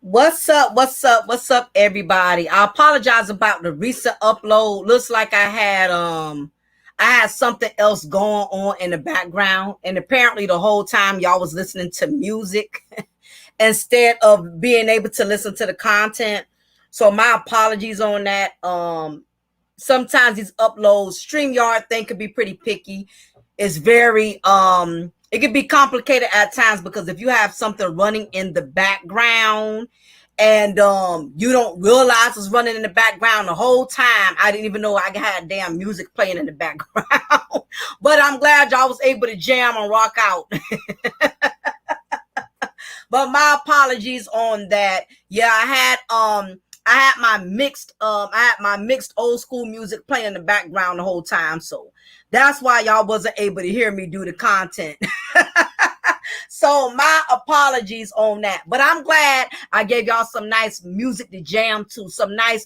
What's up? What's up? What's up, everybody? I apologize about the recent upload. Looks like I had something else going on in the background, and apparently the whole time y'all was listening to music instead of being able to listen to the content. So my apologies on that. Sometimes these uploads, StreamYard thing could be pretty picky. It's very it can be complicated at times because if you have something running in the background and you don't realize it's running in the background the whole time. I didn't even know I had damn music playing in the background. But I'm glad y'all was able to jam and rock out. But my apologies on that. Yeah, I had my mixed old school music playing in the background the whole time. So that's why y'all wasn't able to hear me do the content. So my apologies on that. But I'm glad I gave y'all some nice music to jam to, some nice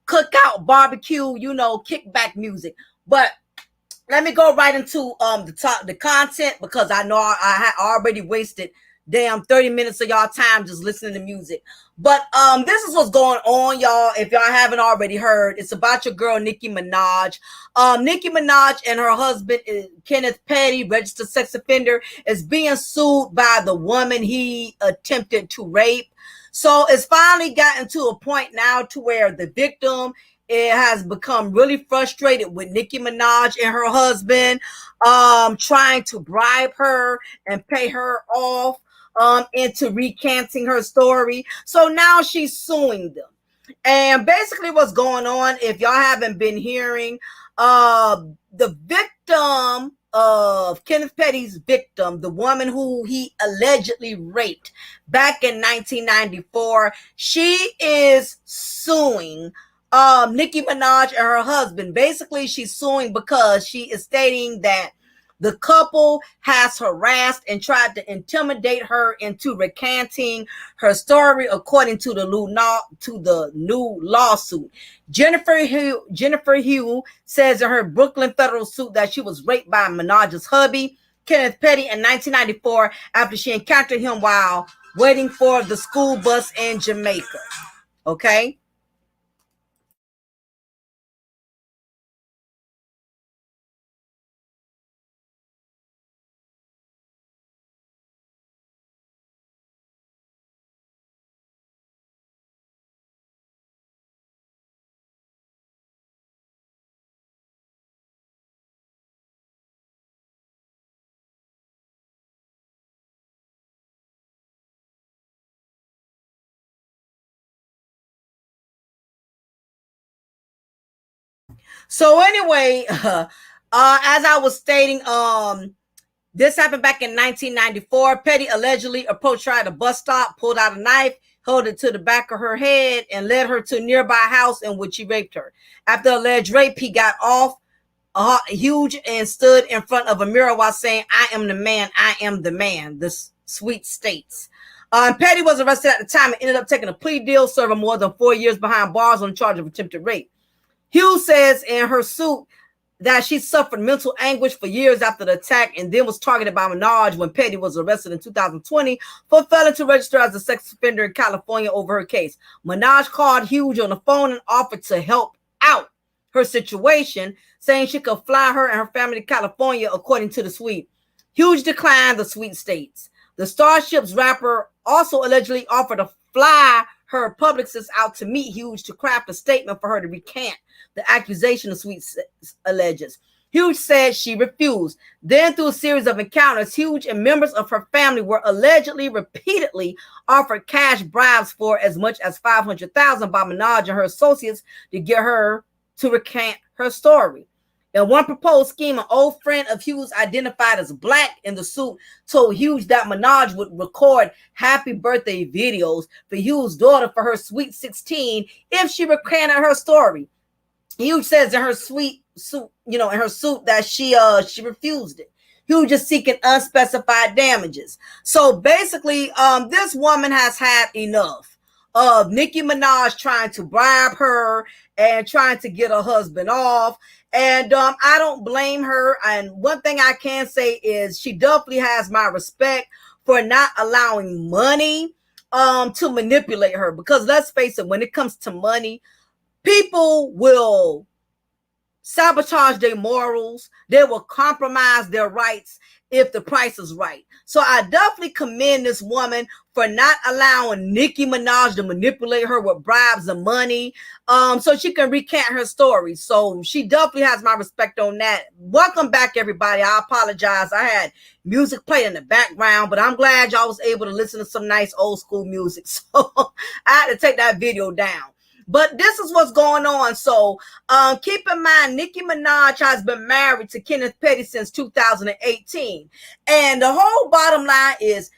cookout barbecue, kickback music. But let me go right into the content because I know I had already wasted damn 30 minutes of y'all time just listening to music. But this is what's going on, y'all. If y'all haven't already heard, it's about your girl Nicki Minaj. Nicki Minaj and her husband Kenneth Petty, registered sex offender, is being sued by the woman he attempted to rape. So it's finally gotten to a point now to where the victim, it has become really frustrated with Nicki Minaj and her husband, trying to bribe her and pay her off into recanting her story. So now she's suing them. And basically what's going on, if y'all haven't been hearing, the victim of Kenneth Petty's victim, the woman who he allegedly raped back in 1994, she is suing Nicki Minaj and her husband. Basically, she's suing because she is stating that the couple has harassed and tried to intimidate her into recanting her story, according to the new lawsuit. Jennifer Hugh says in her Brooklyn federal suit that she was raped by Minaj's hubby, Kenneth Petty, in 1994 after she encountered him while waiting for the school bus in Jamaica. Okay? So anyway, as I was stating, this happened back in 1994. Petty allegedly approached her at a bus stop, pulled out a knife, held it to the back of her head, and led her to a nearby house in which he raped her. After alleged rape, he got off huge and stood in front of a mirror while saying, "I am the man, I am the man," the sweet states. Petty was arrested at the time and ended up taking a plea deal, serving more than 4 years behind bars on the charge of attempted rape. Hughes says in her suit that she suffered mental anguish for years after the attack and then was targeted by Minaj when Petty was arrested in 2020 for failing to register as a sex offender in California over her case. Minaj called Hughes on the phone and offered to help out her situation, saying she could fly her and her family to California, according to the suite. Hughes declined, the suite states. The Starship's rapper also allegedly offered to fly her publicist out to meet Hughes to craft a statement for her to recant the accusation, the suite alleges. Hughes said she refused. Then, through a series of encounters, Hughes and members of her family were allegedly repeatedly offered cash bribes for as much as $500,000 by Minaj and her associates to get her to recant her story. In one proposed scheme, an old friend of Hughes, identified as Black in the suit, told Hughes that Minaj would record happy birthday videos for Hughes' daughter for her sweet 16 if she recanted her story. Hughes says in her suit that she refused it. Hughes is seeking unspecified damages. So basically, this woman has had enough of Nicki Minaj trying to bribe her and trying to get her husband off. And I don't blame her. And one thing I can say is she definitely has my respect for not allowing money to manipulate her. Because let's face it, when it comes to money, people will sabotage their morals. They will compromise their rights if the price is right. So I definitely commend this woman for not allowing Nicki Minaj to manipulate her with bribes and money, so she can recant her story. So she definitely has my respect on that. Welcome back, everybody. I apologize. I had music playing in the background, but I'm glad y'all was able to listen to some nice old school music. So I had to take that video down. But this is what's going on. So keep in mind, Nicki Minaj has been married to Kenneth Petty since 2018. And the whole bottom line is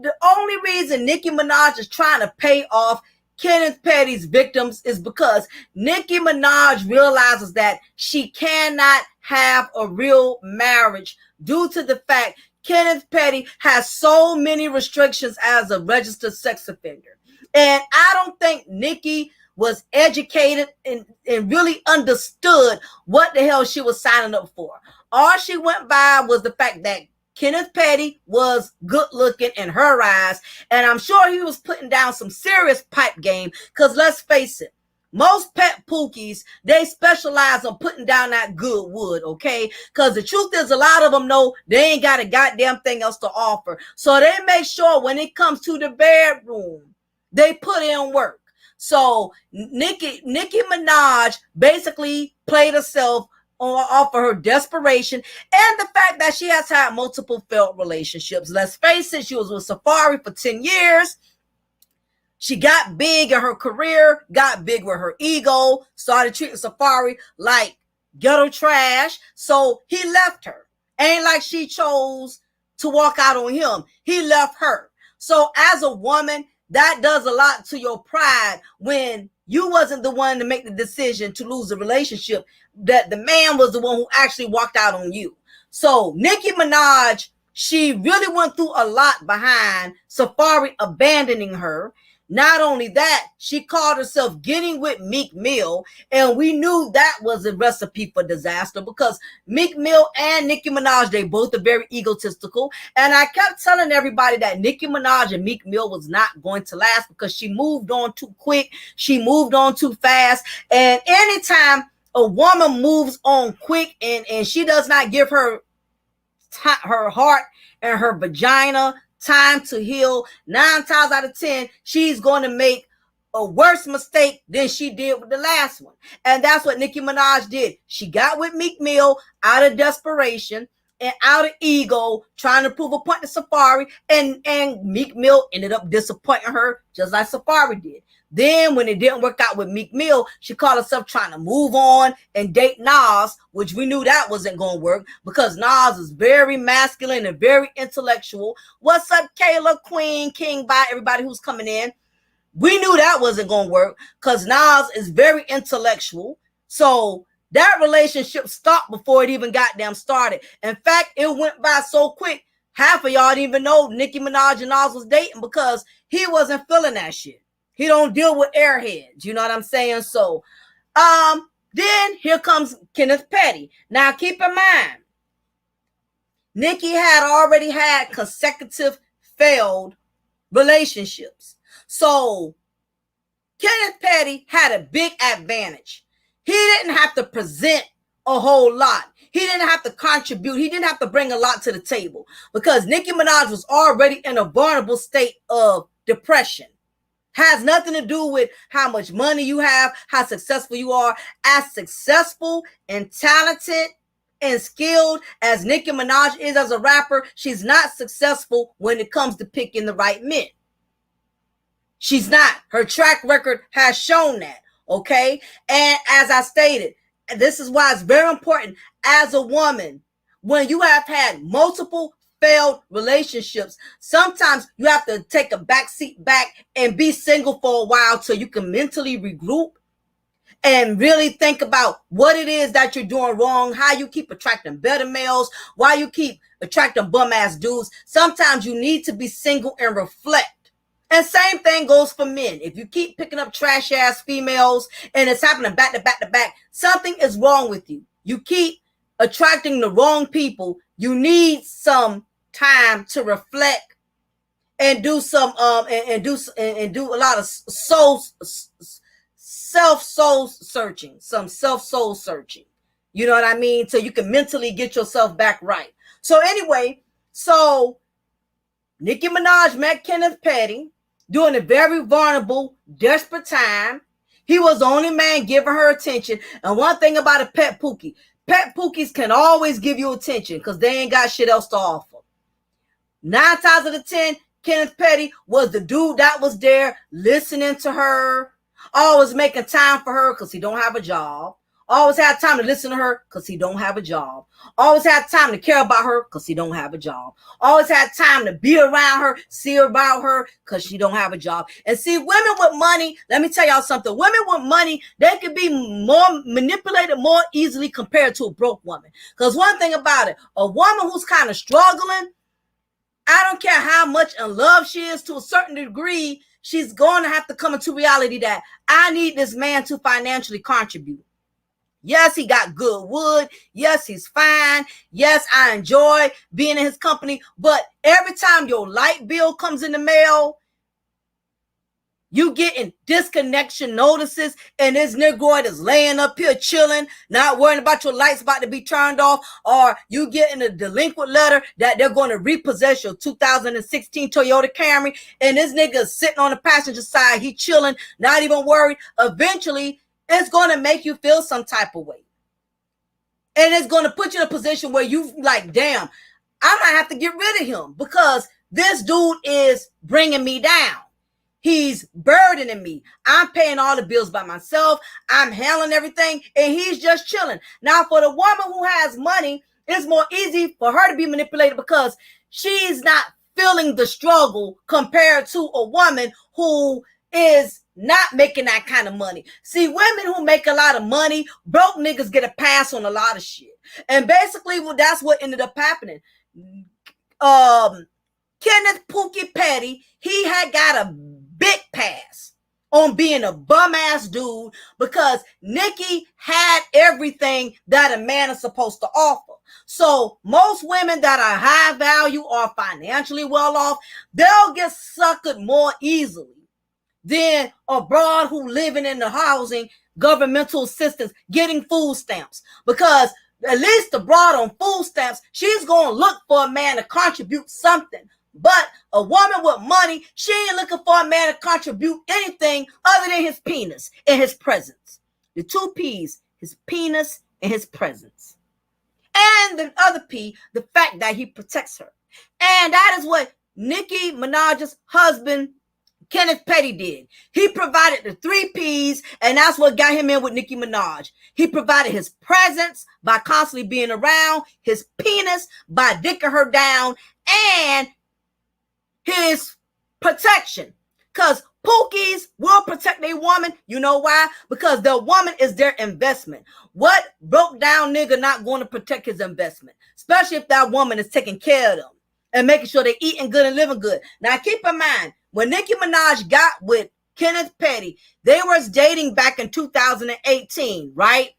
the only reason Nicki Minaj is trying to pay off Kenneth Petty's victims is because Nicki Minaj realizes that she cannot have a real marriage due to the fact Kenneth Petty has so many restrictions as a registered sex offender. And I don't think Nicki was educated and really understood what the hell she was signing up for. All she went by was the fact that Kenneth Petty was good looking in her eyes, and I'm sure he was putting down some serious pipe game, because let's face it, most pet pookies, they specialize on putting down that good wood, okay? Because the truth is, a lot of them know they ain't got a goddamn thing else to offer. So they make sure when it comes to the bedroom, they put in work. So Nicki Minaj basically played herself off of her desperation and the fact that she has had multiple failed relationships. Let's face it, she was with Safari for 10 years. She got big in her career, got big with her ego, started treating Safari like ghetto trash. So he left her. Ain't like she chose to walk out on him. He left her. So as a woman, that does a lot to your pride when you wasn't the one to make the decision to lose the relationship, that the man was the one who actually walked out on you. So Nicki Minaj, she really went through a lot behind Safari abandoning her. Not only that, she called herself getting with Meek Mill, and we knew that was a recipe for disaster because Meek Mill and Nicki Minaj, they both are very egotistical. And I kept telling everybody that Nicki Minaj and Meek Mill was not going to last because she moved on too quick. She moved on too fast. And anytime a woman moves on quick and she does not give her heart and her vagina time to heal, 9 times out of 10, she's going to make a worse mistake than she did with the last one. And that's what Nicki Minaj did. She got with Meek Mill out of desperation and out of ego, trying to prove a point to Safari, and Meek Mill ended up disappointing her just like Safari did. Then when it didn't work out with Meek Mill, she called herself trying to move on and date Nas, which we knew that wasn't going to work because Nas is very masculine and very intellectual. What's up, Kayla, Queen, King, bye, everybody who's coming in. We knew that wasn't going to work because Nas is very intellectual. So that relationship stopped before it even got damn started. In fact, it went by so quick, half of y'all didn't even know Nicki Minaj and Nas was dating because he wasn't feeling that shit. He don't deal with airheads. You know what I'm saying? So, then here comes Kenneth Petty. Now, keep in mind, Nicki had already had consecutive failed relationships. So, Kenneth Petty had a big advantage. He didn't have to present a whole lot. He didn't have to contribute. He didn't have to bring a lot to the table because Nicki Minaj was already in a vulnerable state of depression. Has nothing to do with how much money you have, how successful you are. As successful and talented and skilled as Nicki Minaj is as a rapper, she's not successful when it comes to picking the right men. She's not. Her track record has shown that, okay? And as I stated, this is why it's very important as a woman, when you have had multiple failed relationships, sometimes you have to take a back seat back and be single for a while so you can mentally regroup and really think about what it is that you're doing wrong, how you keep attracting better males, why you keep attracting bum ass dudes. Sometimes you need to be single and reflect. And same thing goes for men. If you keep picking up trash ass females and it's happening back to back to back, something is wrong with you. You keep attracting the wrong people. You need some time to reflect and do some and do a lot of soul searching, some soul searching. You know what I mean? So you can mentally get yourself back right. So anyway, so Nicki Minaj met Kenneth Petty during a very vulnerable, desperate time. He was the only man giving her attention. And one thing about a pet pookies can always give you attention because they ain't got shit else to offer. 9 times out of 10, Kenneth Petty was the dude that was there listening to her, always making time for her because he don't have a job. Always had time to listen to her because he don't have a job. Always had time to care about her because he don't have a job. Always had time to be around her, see about her because she don't have a job. And see, women with money, let me tell y'all something. Women with money, they can be more manipulated more easily compared to a broke woman. Because one thing about it, a woman who's kind of struggling, I don't care how much in love she is, to a certain degree, she's going to have to come into reality that I need this man to financially contribute. Yes, he got good wood. Yes, he's fine. Yes, I enjoy being in his company. But every time your light bill comes in the mail, you getting disconnection notices, and this Negroid is laying up here chilling, not worrying about your lights about to be turned off, or you getting a delinquent letter that they're going to repossess your 2016 Toyota Camry, and this nigga is sitting on the passenger side, he chilling, not even worried. Eventually, it's going to make you feel some type of way. And it's going to put you in a position where you like, damn, I might have to get rid of him because this dude is bringing me down. He's burdening me. I'm paying all the bills by myself. I'm handling everything, and he's just chilling. Now, for the woman who has money, it's more easy for her to be manipulated because she's not feeling the struggle compared to a woman who is not making that kind of money. See, women who make a lot of money, broke niggas get a pass on a lot of shit. And basically, well, that's what ended up happening. Kenneth Pookie Petty, he had got a big pass on being a bum ass dude because Nicki had everything that a man is supposed to offer. So most women that are high value or financially well off, they'll get suckered more easily than a broad who living in the housing, governmental assistance, getting food stamps. Because at least the broad on food stamps, she's going to look for a man to contribute something. But a woman with money, she ain't looking for a man to contribute anything other than his penis and his presence. The 2 P's, his penis and his presence. And the other P, the fact that he protects her. And that is what Nicki Minaj's husband, Kenneth Petty, did. He provided the 3 P's, and that's what got him in with Nicki Minaj. He provided his presence by constantly being around, his penis by dicking her down, and his protection. Because Pookies will protect their woman. You know why? Because the woman is their investment. What broke down nigga not going to protect his investment? Especially if that woman is taking care of them and making sure they're eating good and living good. Now keep in mind, when Nicki Minaj got with Kenneth Petty, they was dating back in 2018, right?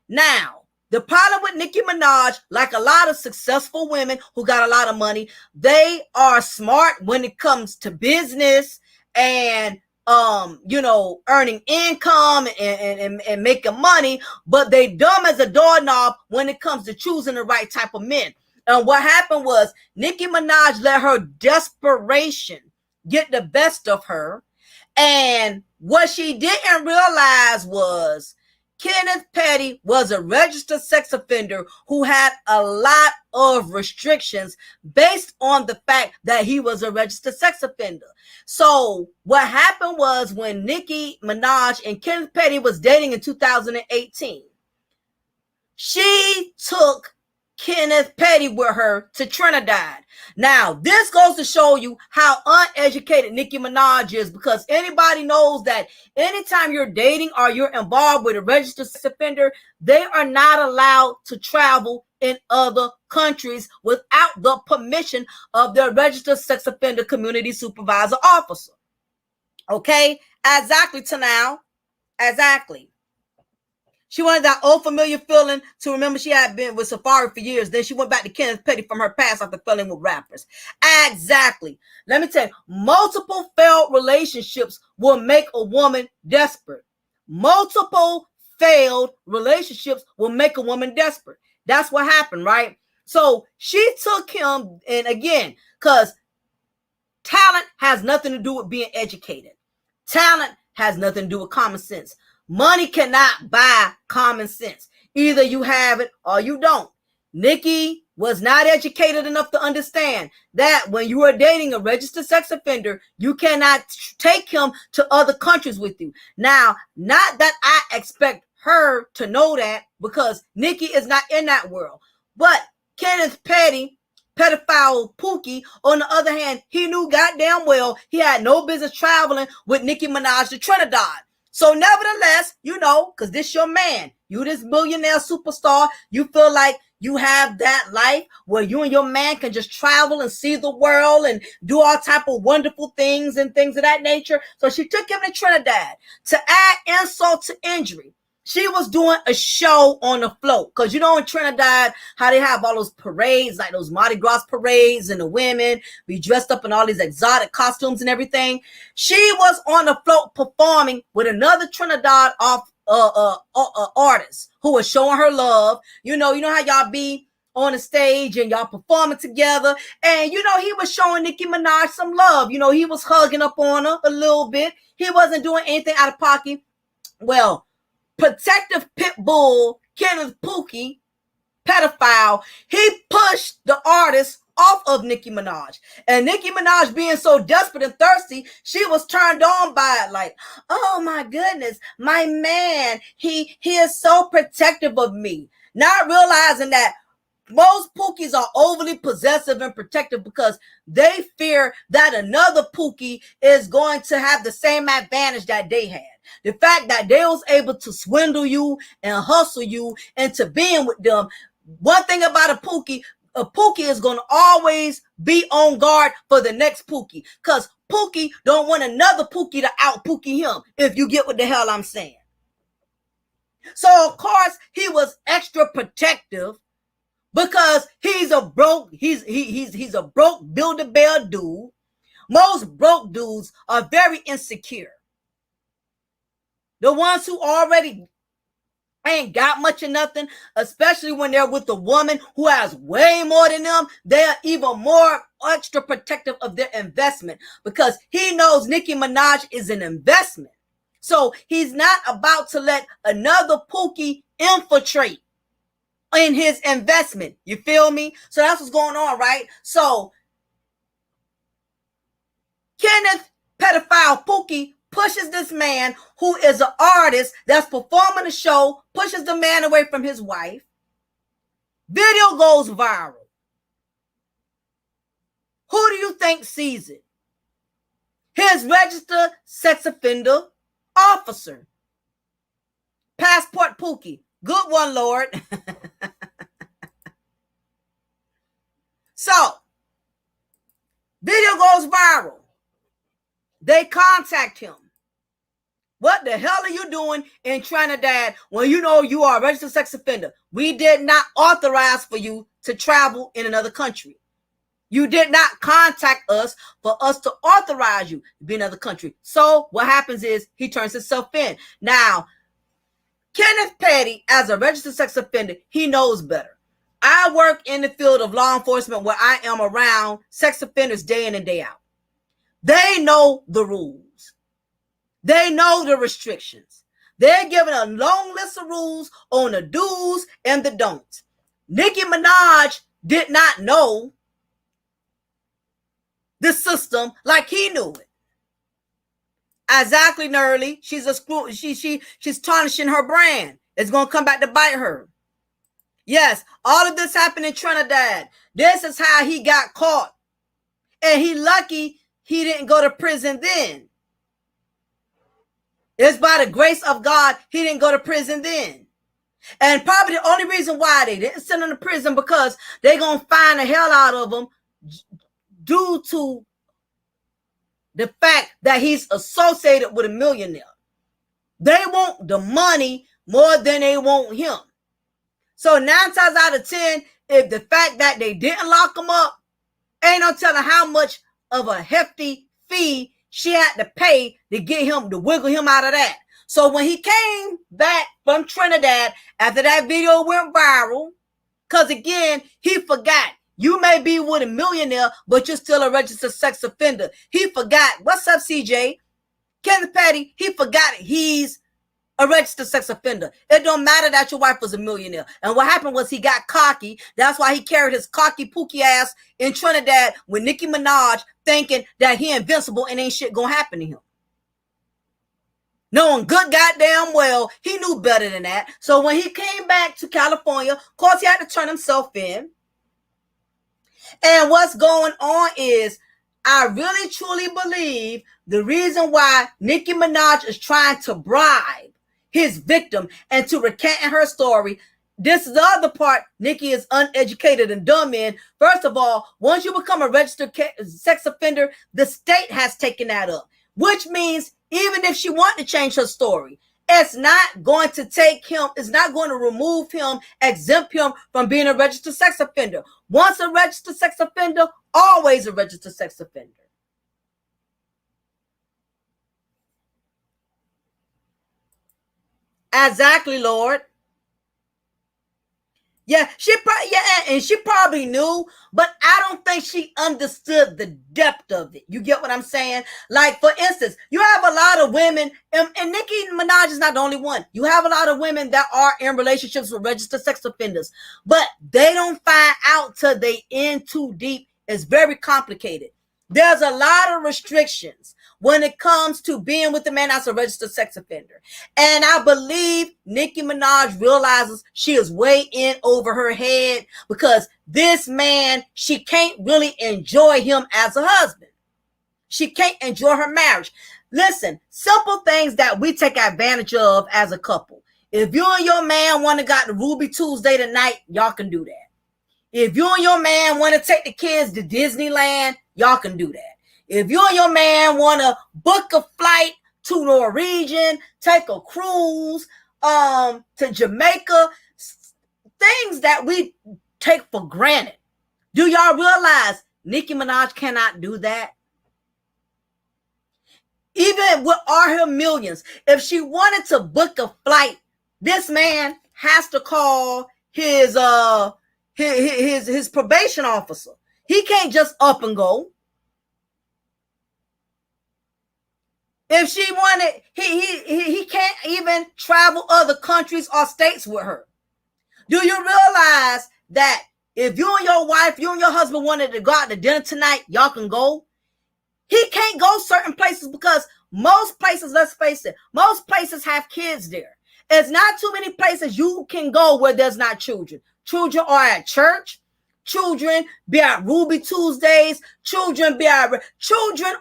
Now, the problem with Nicki Minaj, like a lot of successful women who got a lot of money, they are smart when it comes to business and earning income and making money, but they dumb as a doorknob when it comes to choosing the right type of men. And what happened was Nicki Minaj let her desperation get the best of her. And what she didn't realize was Kenneth Petty was a registered sex offender who had a lot of restrictions based on the fact that he was a registered sex offender. So what happened was when Nicki Minaj and Kenneth Petty was dating in 2018, she took Kenneth Petty with her to Trinidad. Now, this goes to show you how uneducated Nicki Minaj is, because anybody knows that anytime you're dating or you're involved with a registered sex offender, they are not allowed to travel in other countries without the permission of their registered sex offender community supervisor officer. Okay? Exactly, to now. Exactly. She wanted that old familiar feeling to remember she had been with Safari for years. Then she went back to Kenneth Petty from her past after falling with rappers. Exactly. Let me tell you, multiple failed relationships will make a woman desperate. Multiple failed relationships will make a woman desperate. That's what happened, right? So she took him, and again, because talent has nothing to do with being educated. Talent has nothing to do with common sense. Money cannot buy common sense. Either you have it or you don't. Nicki was not educated enough to understand that when you are dating a registered sex offender, you cannot take him to other countries with you. Now, not that I expect her to know that, because Nicki is not in that world. But Kenneth Petty, pedophile Pookie, on the other hand, he knew goddamn well he had no business traveling with Nicki Minaj to Trinidad. So nevertheless, you know, because this your man, you this millionaire superstar, you feel like you have that life where you and your man can just travel and see the world and do all type of wonderful things and things of that nature. So she took him to Trinidad. To add insult to injury, she was doing a show on the float. Because you know in Trinidad, how they have all those parades, like those Mardi Gras parades, and the women be dressed up in all these exotic costumes and everything. She was on the float performing with another Trinidad artist who was showing her love. You know how y'all be on the stage and y'all performing together. And, you know, he was showing Nicki Minaj some love. You know, he was hugging up on her a little bit. He wasn't doing anything out of pocket. Well, protective pit bull Kenneth Pookie, pedophile, he pushed the artist off of Nicki Minaj. And Nicki Minaj, being so desperate and thirsty, she was turned on by it. Like, oh my goodness, my man, he is so protective of me. Not realizing that most Pookies are overly possessive and protective because they fear that another Pookie is going to have the same advantage that they had. The fact that they was able to swindle you and hustle you into being with them. One thing about a Pookie is going to always be on guard for the next Pookie, because Pookie don't want another Pookie to out Pookie him, if you get what the hell I'm saying. So of course he was extra protective because he's a broke Build-A-Bear dude. Most broke dudes are very insecure. The ones who already ain't got much of nothing, especially when they're with a woman who has way more than them, they're even more extra protective of their investment, because he knows Nicki Minaj is an investment. So he's not about to let another Pookie infiltrate in his investment. You feel me? So that's what's going on, right? So Kenneth pedophile Pookie pushes this man who is an artist that's performing a show, pushes the man away from his wife. Video goes viral. Who do you think sees it? His registered sex offender officer. Passport Pookie. Good one, Lord. So, video goes viral. They contact him. What the hell are you doing in Trinidad when you know you are a registered sex offender? We did not authorize for you to travel in another country. You did not contact us for us to authorize you to be in another country. So what happens is he turns himself in. Now, Kenneth Petty, as a registered sex offender, he knows better. I work in the field of law enforcement where I am around sex offenders day in and day out. They know the rules. They know the restrictions. They're given a long list of rules on the do's and the don'ts. Nicki Minaj did not know the system like he knew it. Exactly, Nerly. She's tarnishing her brand. It's gonna come back to bite her. Yes, all of this happened in Trinidad. This is how he got caught. And he lucky he didn't go to prison then. It's by the grace of God he didn't go to prison then. And probably the only reason why they didn't send him to prison because they're going to find the hell out of him due to the fact that he's associated with a millionaire. They want the money more than they want him. So 9 times out of 10, if the fact that they didn't lock him up, ain't no telling how much of a hefty fee she had to pay to get him, to wiggle him out of that. So when he came back from Trinidad after that video went viral, because again, he forgot. You may be with a millionaire, but you're still a registered sex offender. He forgot. What's up, CJ? Kenneth Petty, he forgot he's a registered sex offender. It don't matter that your wife was a millionaire. And what happened was he got cocky. That's why he carried his cocky pookie ass in Trinidad with Nicki Minaj, thinking that he invincible and ain't shit gonna happen to him. Knowing good goddamn well, he knew better than that. So when he came back to California, of course he had to turn himself in. And what's going on is, I really truly believe the reason why Nicki Minaj is trying to bribe his victim and to recant her story. This is the other part Nicki is uneducated and dumb in. First of all, once you become a registered sex offender, the state has taken that up, which means even if she wanted to change her story, it's not going to take him, it's not going to remove him, exempt him from being a registered sex offender. Once a registered sex offender, always a registered sex offender. Exactly, Lord. Yeah, and she probably knew, but I don't think she understood the depth of it. You get what I'm saying? Like, for instance, you have a lot of women, and Nicki Minaj is not the only one. You have a lot of women that are in relationships with registered sex offenders, but they don't find out till they in too deep. It's very complicated. There's a lot of restrictions when it comes to being with a man that's a registered sex offender. And I believe Nicki Minaj realizes she is way in over her head, because this man, she can't really enjoy him as a husband. She can't enjoy her marriage. Listen, simple things that we take advantage of as a couple. If you and your man want to got the Ruby Tuesday tonight, y'all can do that. If you and your man want to take the kids to Disneyland, y'all can do that. If you and your man want to book a flight to Norwegian, take a cruise to Jamaica, things that we take for granted. Do y'all realize Nicki Minaj cannot do that? Even with all her millions, if she wanted to book a flight, this man has to call his probation officer. He can't just up and go. If she wanted, he can't even travel other countries or states with her. Do you realize that if you and your wife, you and your husband wanted to go out to dinner tonight, y'all can go? He can't go certain places because most places, let's face it, most places have kids there. It's not too many places you can go where there's not children. Children are at church. Children be at Ruby Tuesdays. Children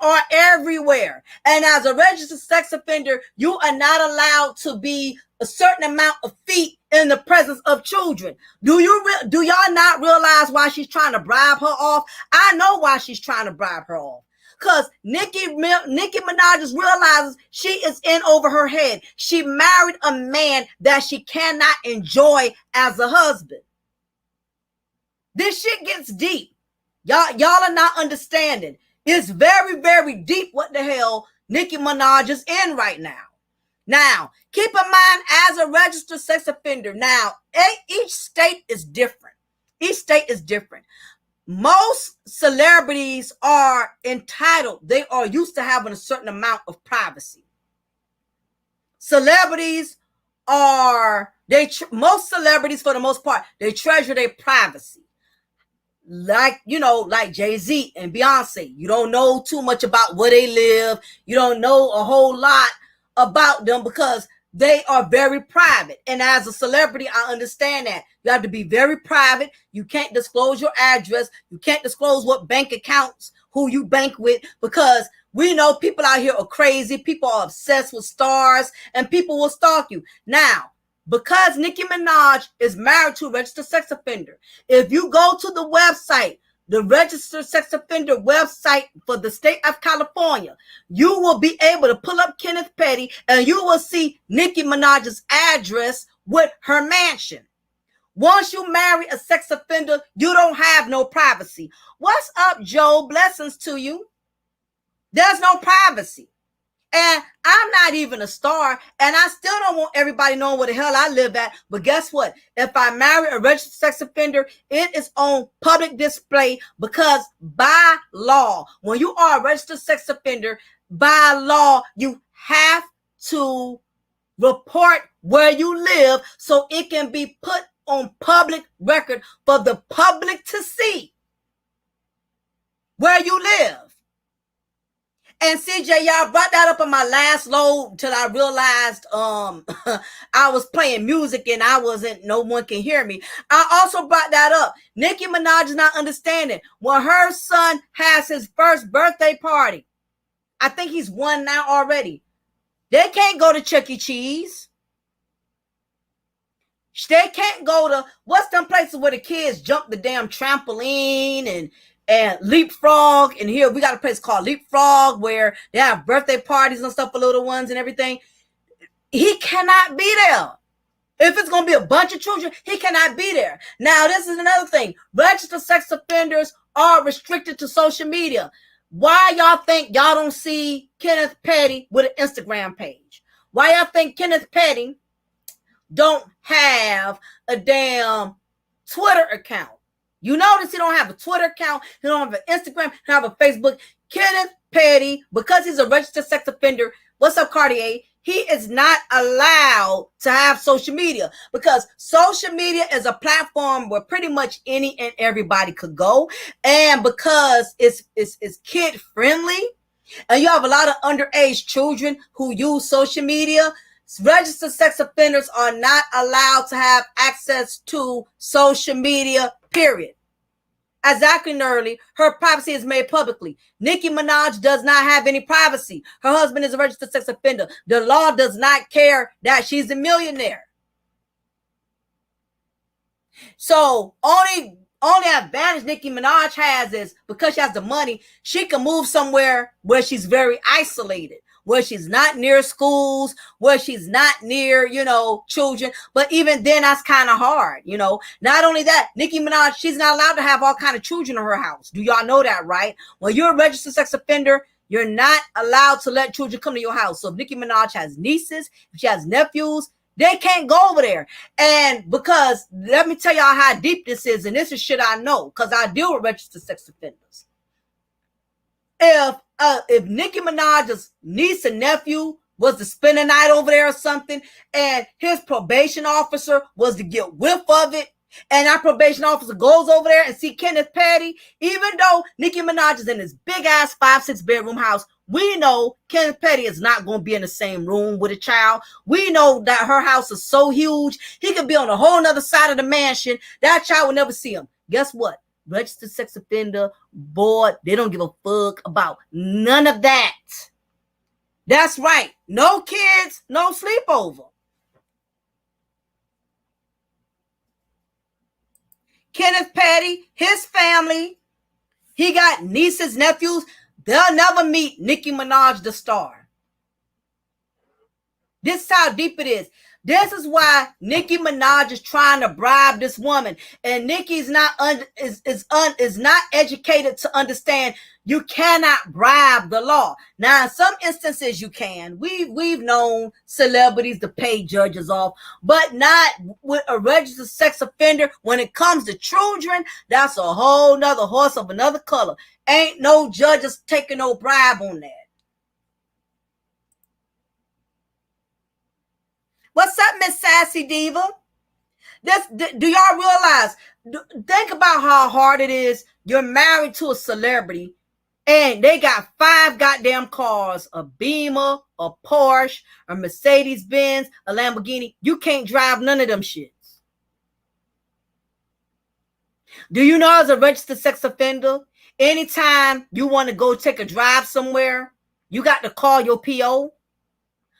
are everywhere. And as a registered sex offender, you are not allowed to be a certain amount of feet in the presence of children. Do y'all not realize why she's trying to bribe her off? I know why she's trying to bribe her off. Because Nicki Minaj just realizes she is in over her head. She married a man that she cannot enjoy as a husband. This shit gets deep. Y'all are not understanding. It's very, very deep what the hell Nicki Minaj is in right now. Now, keep in mind, as a registered sex offender, now, each state is different. Each state is different. Most celebrities are entitled. They are used to having a certain amount of privacy. Most celebrities, for the most part, they treasure their privacy. Like Jay-Z and Beyonce. You don't know too much about where they live. You don't know a whole lot about them because they are very private. And as a celebrity, I understand that. You have to be very private. You can't disclose your address. You can't disclose what bank accounts, who you bank with, because we know people out here are crazy. People are obsessed with stars, and people will stalk you. Now, because Nicki Minaj is married to a registered sex offender, if you go to the website, the registered sex offender website for the state of California, you will be able to pull up Kenneth Petty and you will see Nicki Minaj's address with her mansion. Once you marry a sex offender, you don't have no privacy. What's up, Joe? Blessings to you. There's no privacy. And I'm not even a star, and I still don't want everybody knowing where the hell I live at. But guess what? If I marry a registered sex offender, it is on public display, because by law, when you are a registered sex offender, by law, you have to report where you live so it can be put on public record for the public to see where you live. And CJ, y'all brought that up on my last load till I realized I was playing music and no one can hear me. I also brought that up. Nicki Minaj is not understanding. When her son has his first birthday party, I think he's 1 now already, they can't go to Chuck E. Cheese. They can't go to, what's them places where the kids jump the damn trampoline and leapfrog. And here we got a place called Leapfrog where they have birthday parties and stuff for little ones and everything. He cannot be there. If it's going to be a bunch of children, he cannot be there. Now, this is another thing. Registered sex offenders are restricted to social media. Why y'all think y'all don't see Kenneth Petty with an Instagram page? Why y'all think Kenneth Petty don't have a damn Twitter account? You notice he don't have a Twitter account. He don't have an Instagram. He don't have a Facebook. Kenneth Petty, because he's a registered sex offender, what's up, Cartier? He is not allowed to have social media, because social media is a platform where pretty much any and everybody could go. And because it's kid friendly, and you have a lot of underage children who use social media, registered sex offenders are not allowed to have access to social media, period. Exactly, Nerly. Her privacy is made publicly. Nicki Minaj does not have any privacy. Her husband is a registered sex offender. The law does not care that she's a millionaire. So only advantage Nicki Minaj has is because she has the money, she can move somewhere where she's very isolated, where she's not near schools, where she's not near, children. But even then, that's kind of hard, Not only that, Nicki Minaj, she's not allowed to have all kind of children in her house. Do y'all know that, right? When you're a registered sex offender, you're not allowed to let children come to your house. So if Nicki Minaj has nieces, if she has nephews, they can't go over there. And because, let me tell y'all how deep this is, and this is shit I know, because I deal with registered sex offenders. If Nicki Minaj's niece and nephew was to spend a night over there or something, and his probation officer was to get whiff of it, and our probation officer goes over there and see Kenneth Petty, even though Nicki Minaj is in this big ass 5-6 bedroom house, we know Kenneth Petty is not going to be in the same room with a child. We know that her house is so huge, he could be on a whole nother side of the mansion. That child will never see him. Guess what? Registered sex offender board, they don't give a fuck about none of that. That's right. No kids, no sleepover. Kenneth Petty, his family, he got nieces, nephews. They'll never meet Nicki Minaj, the star. This is how deep it is. This is why Nicki Minaj is trying to bribe this woman, and Nicki's not is not educated to understand you cannot bribe the law. Now, in some instances, you can. We've known celebrities to pay judges off, but not with a registered sex offender. When it comes to children, that's a whole nother horse of another color. Ain't no judges taking no bribe on that. What's up, Miss Sassy Diva? Do y'all realize? Think about how hard it is. You're married to a celebrity, and they got 5 goddamn cars: a Beamer, a Porsche, a Mercedes Benz, a Lamborghini. You can't drive none of them shits. Do you know, as a registered sex offender, anytime you want to go take a drive somewhere, you got to call your PO?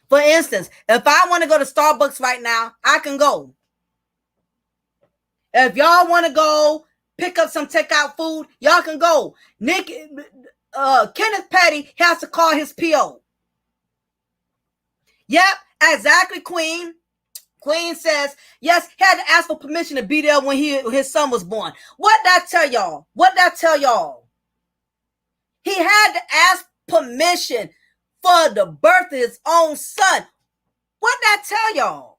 For instance, if I want to go to Starbucks right now, I can go. If y'all want to go pick up some takeout food, y'all can go. Kenneth Petty has to call his PO. Yep, exactly, Queen. Queen says, yes, he had to ask for permission to be there when his son was born. What did I tell y'all? What did I tell y'all? He had to ask permission for the birth of his own son. What did I tell y'all?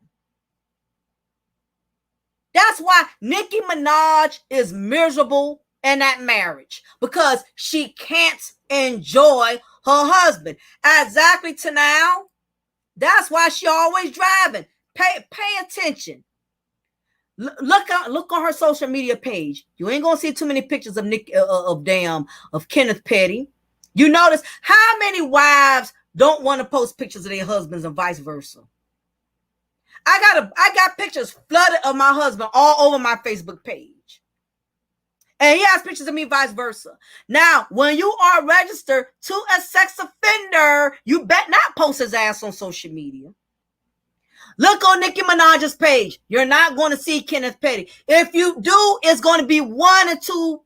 That's why Nicki Minaj is miserable in that marriage, because she can't enjoy her husband. Exactly, to now. That's why she always driving. Pay attention. Look on her social media page. You ain't gonna see too many pictures of Kenneth Petty. You notice how many wives don't want to post pictures of their husbands and vice versa. I got pictures flooded of my husband all over my Facebook page. And he has pictures of me, vice versa. Now, when you are registered to a sex offender, you bet not post his ass on social media. Look on Nicki Minaj's page. You're not going to see Kenneth Petty. If you do, it's going to be 1 or 2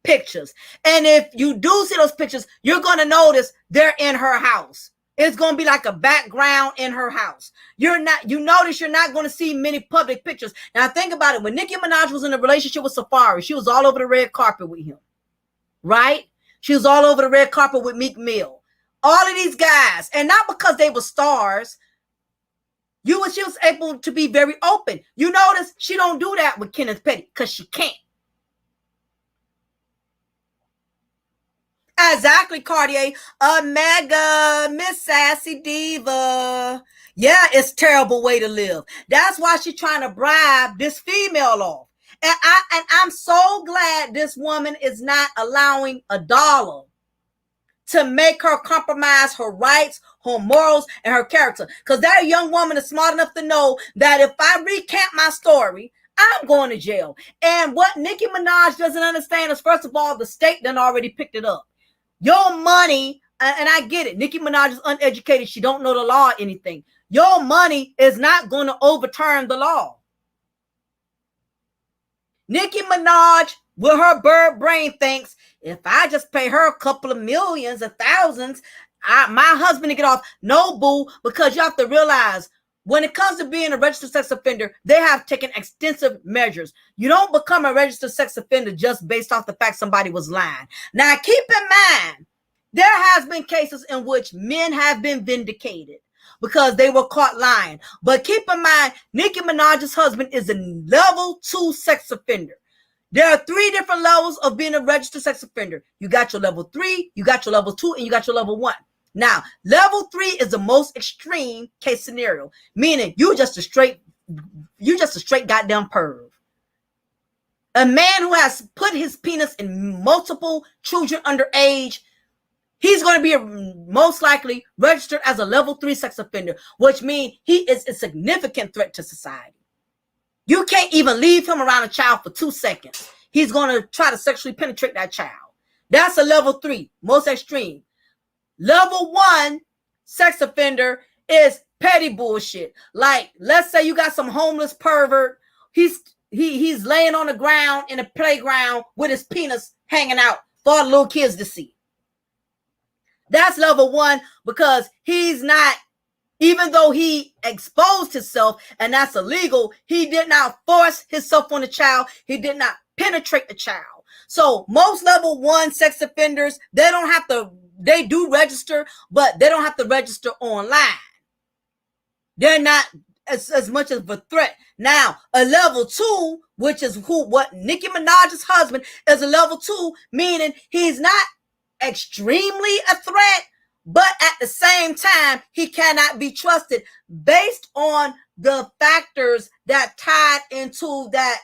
pictures. And if you do see those pictures, you're going to notice they're in her house. It's going to be like a background in her house. You notice you're not going to see many public pictures. Now think about it. When Nicki Minaj was in a relationship with Safari, she was all over the red carpet with him, right? She was all over the red carpet with Meek Mill. All of these guys, and not because they were stars. She was able to be very open. You notice she don't do that with Kenneth Petty because she can't. Exactly, Cartier. Mega Miss Sassy Diva. Yeah, it's a terrible way to live. That's why she's trying to bribe this female off. And I'm so glad this woman is not allowing $1 to make her compromise her rights, her morals, and her character. Because that young woman is smart enough to know that if I recant my story, I'm going to jail. And what Nicki Minaj doesn't understand is, first of all, the state done already picked it up. Your money, and I get it, Nicki Minaj is uneducated. She don't know the law or anything. Your money is not going to overturn the law. Nicki Minaj, with her bird brain, thinks, if I just pay her a couple of millions or thousands, my husband to get off. No, boo, because you have to realize, when it comes to being a registered sex offender, they have taken extensive measures. You don't become a registered sex offender just based off the fact somebody was lying. Now, keep in mind, there has been cases in which men have been vindicated because they were caught lying. But keep in mind, Nicki Minaj's husband is a level 2 sex offender. There are 3 different levels of being a registered sex offender. You got your level 3, you got your level 2, and you got your level 1. Now, level 3 is the most extreme case scenario, meaning you just a straight goddamn perv. A man who has put his penis in multiple children underage, he's going to be most likely registered as a level 3 sex offender, which means he is a significant threat to society. You can't even leave him around a child for 2 seconds. He's going to try to sexually penetrate that child. That's a level 3, most extreme. Level 1 sex offender is petty bullshit. Like, let's say you got some homeless pervert. He's laying on the ground in a playground with his penis hanging out for all the little kids to see. That's level 1, because he's not, even though he exposed himself and that's illegal, he did not force himself on the child. He did not penetrate the child. So most level 1 sex offenders, they do register, but they don't have to register online. They're not as much of a threat. Now, a level 2, which is what Nicki Minaj's husband is, a level 2, meaning he's not extremely a threat, but at the same time, he cannot be trusted based on the factors that tied into that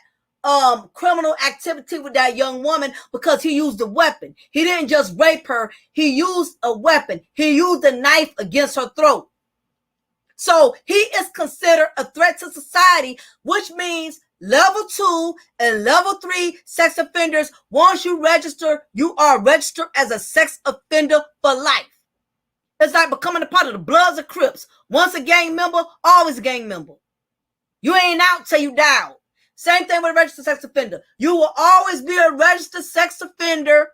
criminal activity with that young woman, because he used a weapon. He didn't just rape her. He used a weapon. He used a knife against her throat. So he is considered a threat to society, which means level 2 and level 3 sex offenders, once you register, you are registered as a sex offender for life. It's like becoming a part of the Bloods or Crips. Once a gang member, always a gang member. You ain't out till you die out. Same thing with a registered sex offender. You will always be a registered sex offender.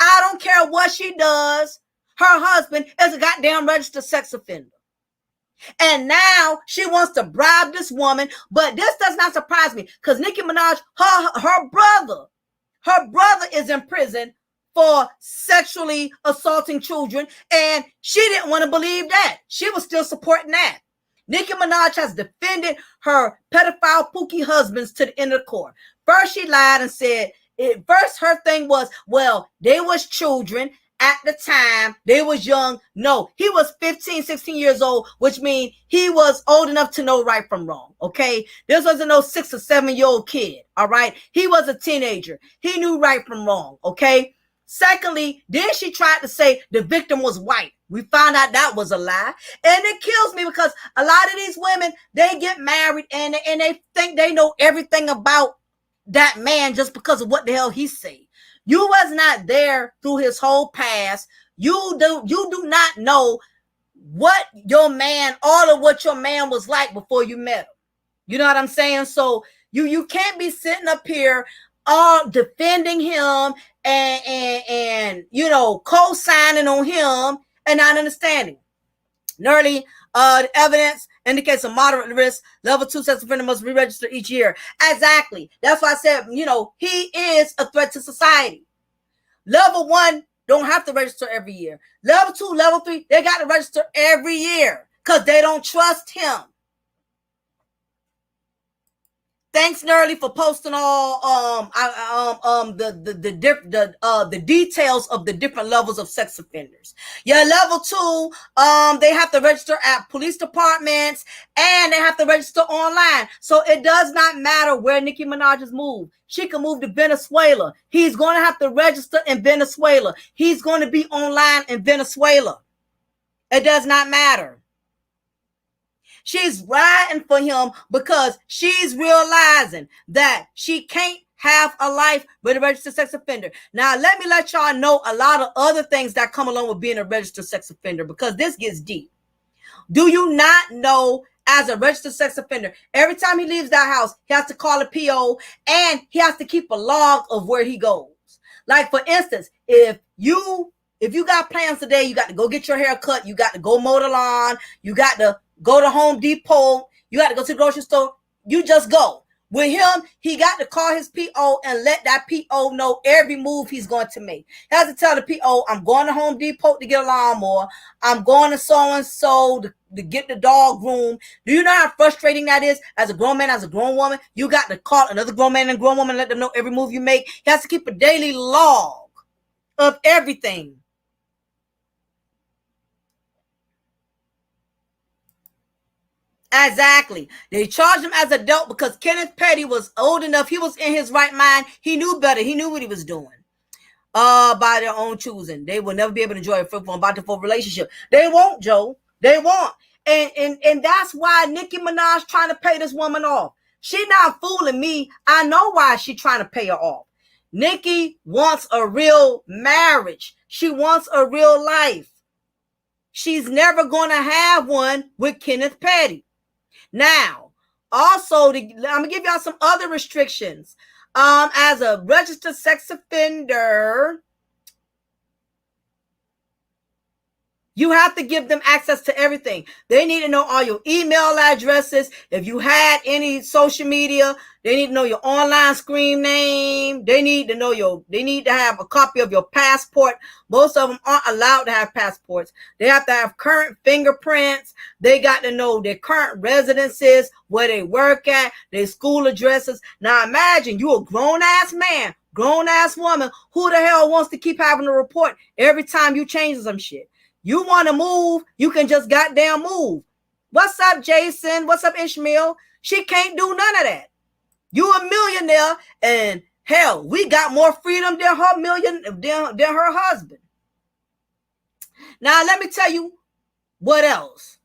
I don't care what she does. Her husband is a goddamn registered sex offender. And now she wants to bribe this woman. But this does not surprise me because Nicki Minaj, her brother is in prison for sexually assaulting children. And she didn't want to believe that. She was still supporting that. Nicki Minaj has defended her pedophile pookie husbands to the end of the court. First, she lied and said, first her thing was, well, they was children at the time. They was young. No, he was 15, 16 years old, which means he was old enough to know right from wrong, okay? This wasn't no 6 or 7-year-old kid, all right? He was a teenager. He knew right from wrong, okay? Secondly, then she tried to say the victim was white. We found out that was a lie. And it kills me because a lot of these women, they get married and they think they know everything about that man just because of what the hell he said. You was not there through his whole past. You do not know what your man, all of what your man was like before you met him. You know what I'm saying? So you can't be sitting up here defending him and you know, co-signing on him and not understanding. Nearly, the evidence indicates a moderate risk. Level 2 sex offender must re-register each year. Exactly. That's why I said, you know, he is a threat to society. Level 1 don't have to register every year. Level 2, level 3, they got to register every year because they don't trust him. Thanks, Nerly, for posting all the details of the different levels of sex offenders. Yeah, level 2, they have to register at police departments and they have to register online. So it does not matter where Nicki Minaj has moved. She can move to Venezuela. He's going to have to register in Venezuela. He's going to be online in Venezuela. It does not matter. She's riding for him because she's realizing that she can't have a life with a registered sex offender. Now, let me let y'all know a lot of other things that come along with being a registered sex offender because this gets deep. Do you not know, as a registered sex offender, every time he leaves that house, he has to call a PO and he has to keep a log of where he goes. Like, for instance, if you got plans today, you got to go get your hair cut, you got to go mow the lawn, you got to go to Home Depot, you got to go to the grocery store, you just go. With him, he got to call his PO and let that PO know every move he's going to make. He has to tell the PO, I'm going to Home Depot to get a lawnmower. I'm going to so-and-so to get the dog groomed. Do you know how frustrating that is as a grown man, as a grown woman? You got to call another grown man and grown woman and let them know every move you make. He has to keep a daily log of everything. Exactly. They charged him as an adult because Kenneth Petty was old enough. He was in his right mind. He knew better. He knew what he was doing. By their own choosing. They will never be able to enjoy a fruitful and bountiful relationship. They won't, Joe. They won't. And that's why Nicki Minaj trying to pay this woman off. She not fooling me. I know why she trying to pay her off. Nicki wants a real marriage. She wants a real life. She's never going to have one with Kenneth Petty. Now, also, I'm going to give y'all some other restrictions. As a registered sex offender, you have to give them access to everything. They need to know all your email addresses. If you had any social media, they need to know your online screen name. They need to have a copy of your passport. Most of them aren't allowed to have passports. They have to have current fingerprints. They got to know their current residences, where they work at, their school addresses. Now imagine you a grown-ass man, grown-ass woman. Who the hell wants to keep having to report every time you change some shit? You want to move, you can just goddamn move. What's up, Jason? What's up, Ishmael? She can't do none of that. You a millionaire, and hell, we got more freedom than her husband. Now, let me tell you what else.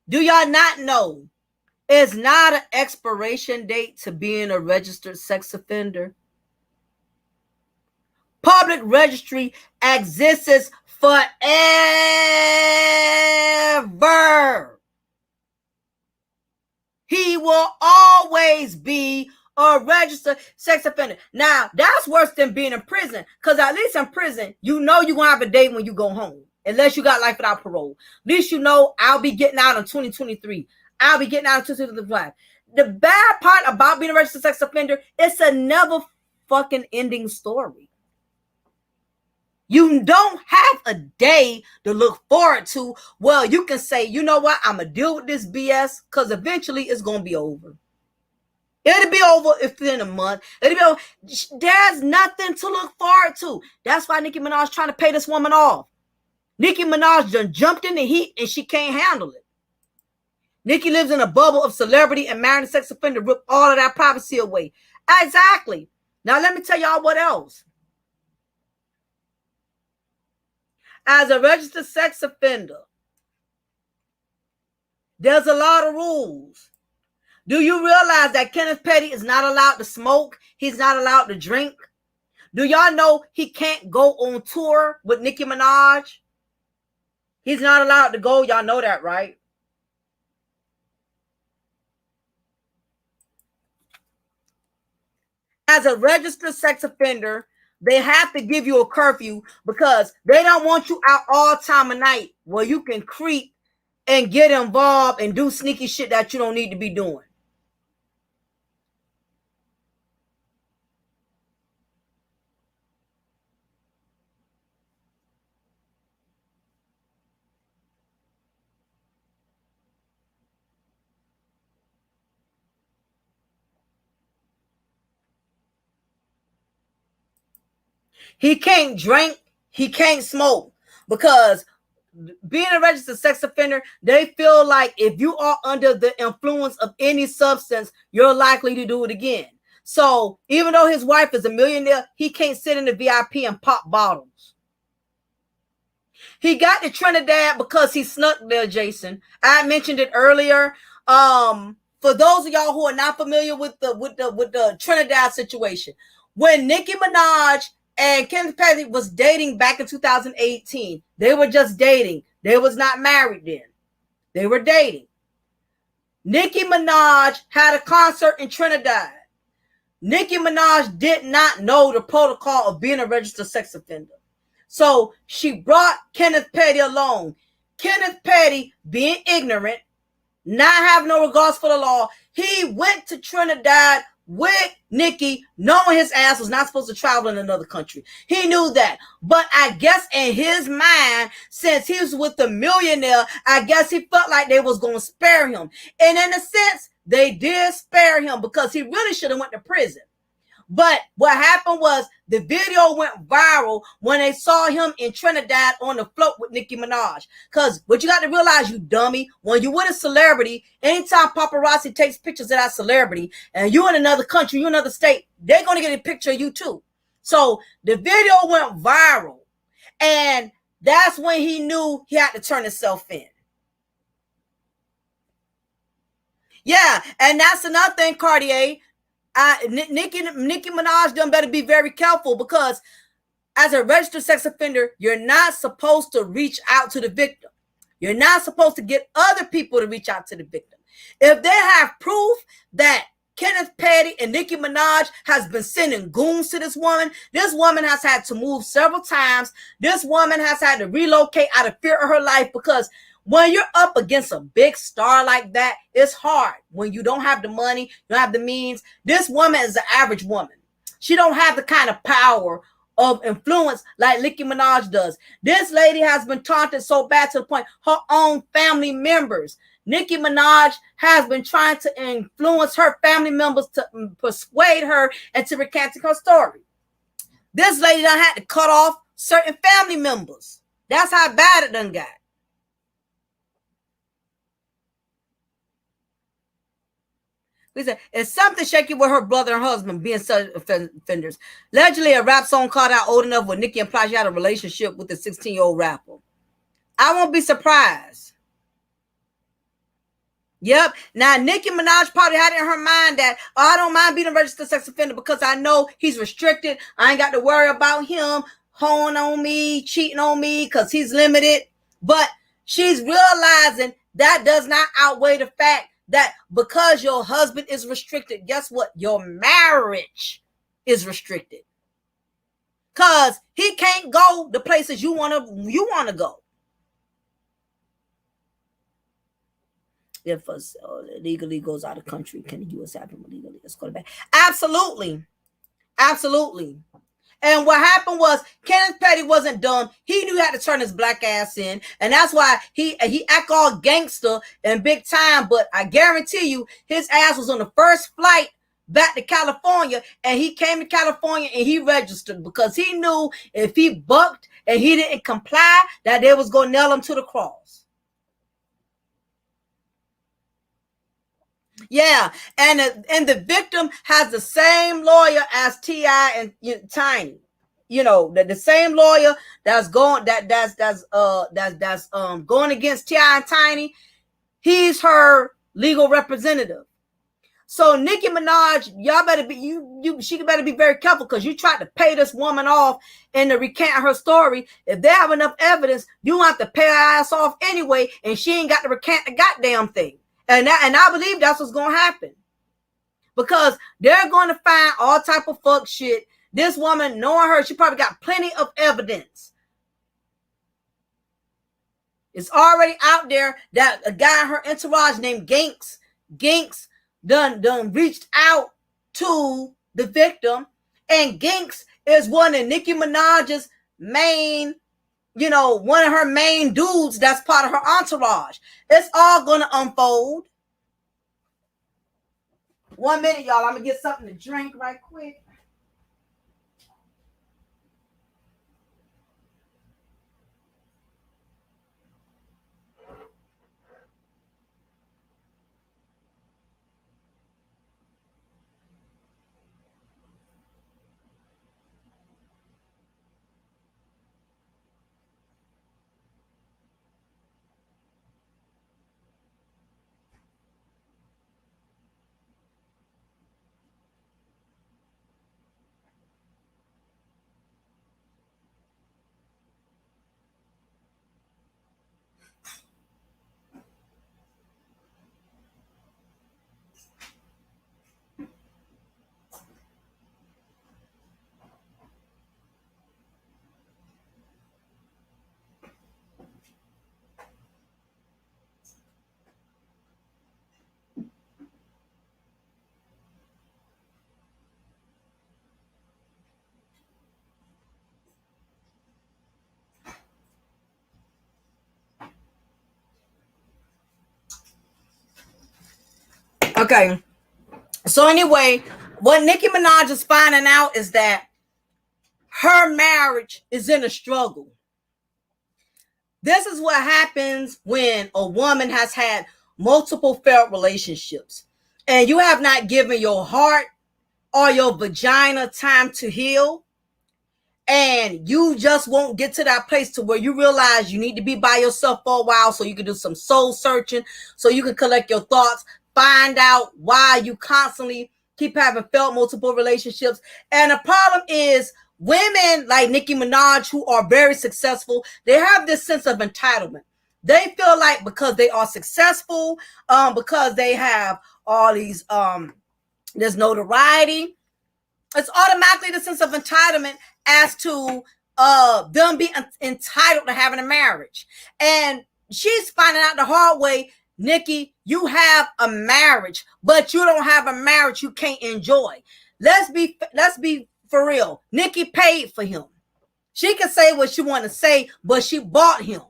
Do y'all not know it's not an expiration date to being a registered sex offender? Public registry exists forever. He will always be a registered sex offender. Now, that's worse than being in prison, because at least in prison, you know you're going to have a date when you go home, unless you got life without parole. At least you know I'll be getting out in 2023. I'll be getting out in 2025. The bad part about being a registered sex offender, it's a never fucking ending story. You don't have a day to look forward to. Well, you can say, you know what, I'm going to deal with this BS, because eventually it's going to be over. It'll be over within a month. It'll be over. There's nothing to look forward to. That's why Nicki Minaj is trying to pay this woman off. Nicki Minaj done jumped in the heat and she can't handle it. Nicki lives in a bubble of celebrity, and marrying a sex offender ripped all of that privacy away. Exactly. Now let me tell y'all what else. As a registered sex offender, there's a lot of rules. Do you realize that Kenneth Petty is not allowed to smoke? He's not allowed to drink. Do y'all know he can't go on tour with Nicki Minaj? He's not allowed to go. Y'all know that, right? As a registered sex offender, they have to give you a curfew because they don't want you out all time of night where you can creep and get involved and do sneaky shit that you don't need to be doing. He can't drink, he can't smoke, because being a registered sex offender, they feel like if you are under the influence of any substance, you're likely to do it again. So even though his wife is a millionaire, he can't sit in the VIP and pop bottles. He got to Trinidad because he snuck there, Jason. I mentioned it earlier. For those of y'all who are not familiar with the Trinidad situation, when Nicki Minaj and Kenneth Petty was dating back in 2018, they were just dating. They was not married then. They were dating. Nicki Minaj had a concert in Trinidad. Nicki Minaj did not know the protocol of being a registered sex offender. So she brought Kenneth Petty along. Kenneth Petty, being ignorant, not having no regards for the law, he went to Trinidad with Nicki, knowing his ass was not supposed to travel in another country. He knew that. But I guess in his mind, since he was with the millionaire, I guess he felt like they was going to spare him. And in a sense, they did spare him because he really should have went to prison. But what happened was the video went viral when they saw him in Trinidad on the float with Nicki Minaj. Because what you got to realize, you dummy, when you with a celebrity, anytime paparazzi takes pictures of that celebrity and you in another country, you in another state, they're going to get a picture of you too. So the video went viral. And that's when he knew he had to turn himself in. Yeah, and that's another thing, Cartier. Nicki Minaj done better be very careful, because as a registered sex offender, you're not supposed to reach out to the victim. You're not supposed to get other people to reach out to the victim. If they have proof that Kenneth Petty and Nicki Minaj has been sending goons to this woman has had to move several times. This woman has had to relocate out of fear of her life, because when you're up against a big star like that, it's hard. When you don't have the money, you don't have the means. This woman is an average woman. She don't have the kind of power of influence like Nicki Minaj does. This lady has been taunted so bad to the point her own family members. Nicki Minaj has been trying to influence her family members to persuade her into recanting her story. This lady done had to cut off certain family members. That's how bad it done got. We said it's something shaky with her brother and husband being such offenders. Allegedly, a rap song called out Old Enough when Nicki implied she had a relationship with the 16-year-old rapper. I won't be surprised. Yep. Now, Nicki Minaj probably had in her mind that, oh, I don't mind being a registered sex offender because I know he's restricted. I ain't got to worry about him hoeing on me, cheating on me because he's limited. But she's realizing that does not outweigh the fact that because your husband is restricted, guess what? Your marriage is restricted. Cause he can't go the places you wanna go. If us legally goes out of country, can the U.S. have him illegally? Let's go back. Absolutely, absolutely. And what happened was Kenneth Petty wasn't dumb. He knew he had to turn his black ass in, and that's why he act all gangster and big time. But I guarantee you, his ass was on the first flight back to California, and he came to California and he registered because he knew if he bucked and he didn't comply, that they was gonna nail him to the cross. Yeah, and the victim has the same lawyer as T.I. and Tiny. You know, the same lawyer that's going going against T.I. and Tiny. He's her legal representative. So Nicki Minaj, y'all better be she better be very careful because you tried to pay this woman off and to recant her story. If they have enough evidence, you have to pay her ass off anyway, and she ain't got to recant the goddamn thing. And I believe that's what's gonna happen. Because they're gonna find all type of fuck shit. This woman, knowing her, she probably got plenty of evidence. It's already out there that a guy in her entourage named Ginks done reached out to the victim. And Ginks is one of Nicki Minaj's main, one of her main dudes that's part of her entourage. It's all gonna unfold. 1 minute, y'all. I'm gonna get something to drink right quick. Okay. So anyway, what Nicki Minaj is finding out is that her marriage is in a struggle. This is what happens when a woman has had multiple failed relationships and you have not given your heart or your vagina time to heal. And you just won't get to that place to where you realize you need to be by yourself for a while so you can do some soul searching, so you can collect your thoughts, find out why you constantly keep having failed multiple relationships. And the problem is women like Nicki Minaj, who are very successful, they have this sense of entitlement. They feel like because they are successful, because they have all these, there's notoriety, it's automatically the sense of entitlement as to them being entitled to having a marriage. And she's finding out the hard way, Nicki, you have a marriage, but you don't have a marriage you can't enjoy. Let's be for real. Nicki paid for him. She can say what she want to say, but she bought him.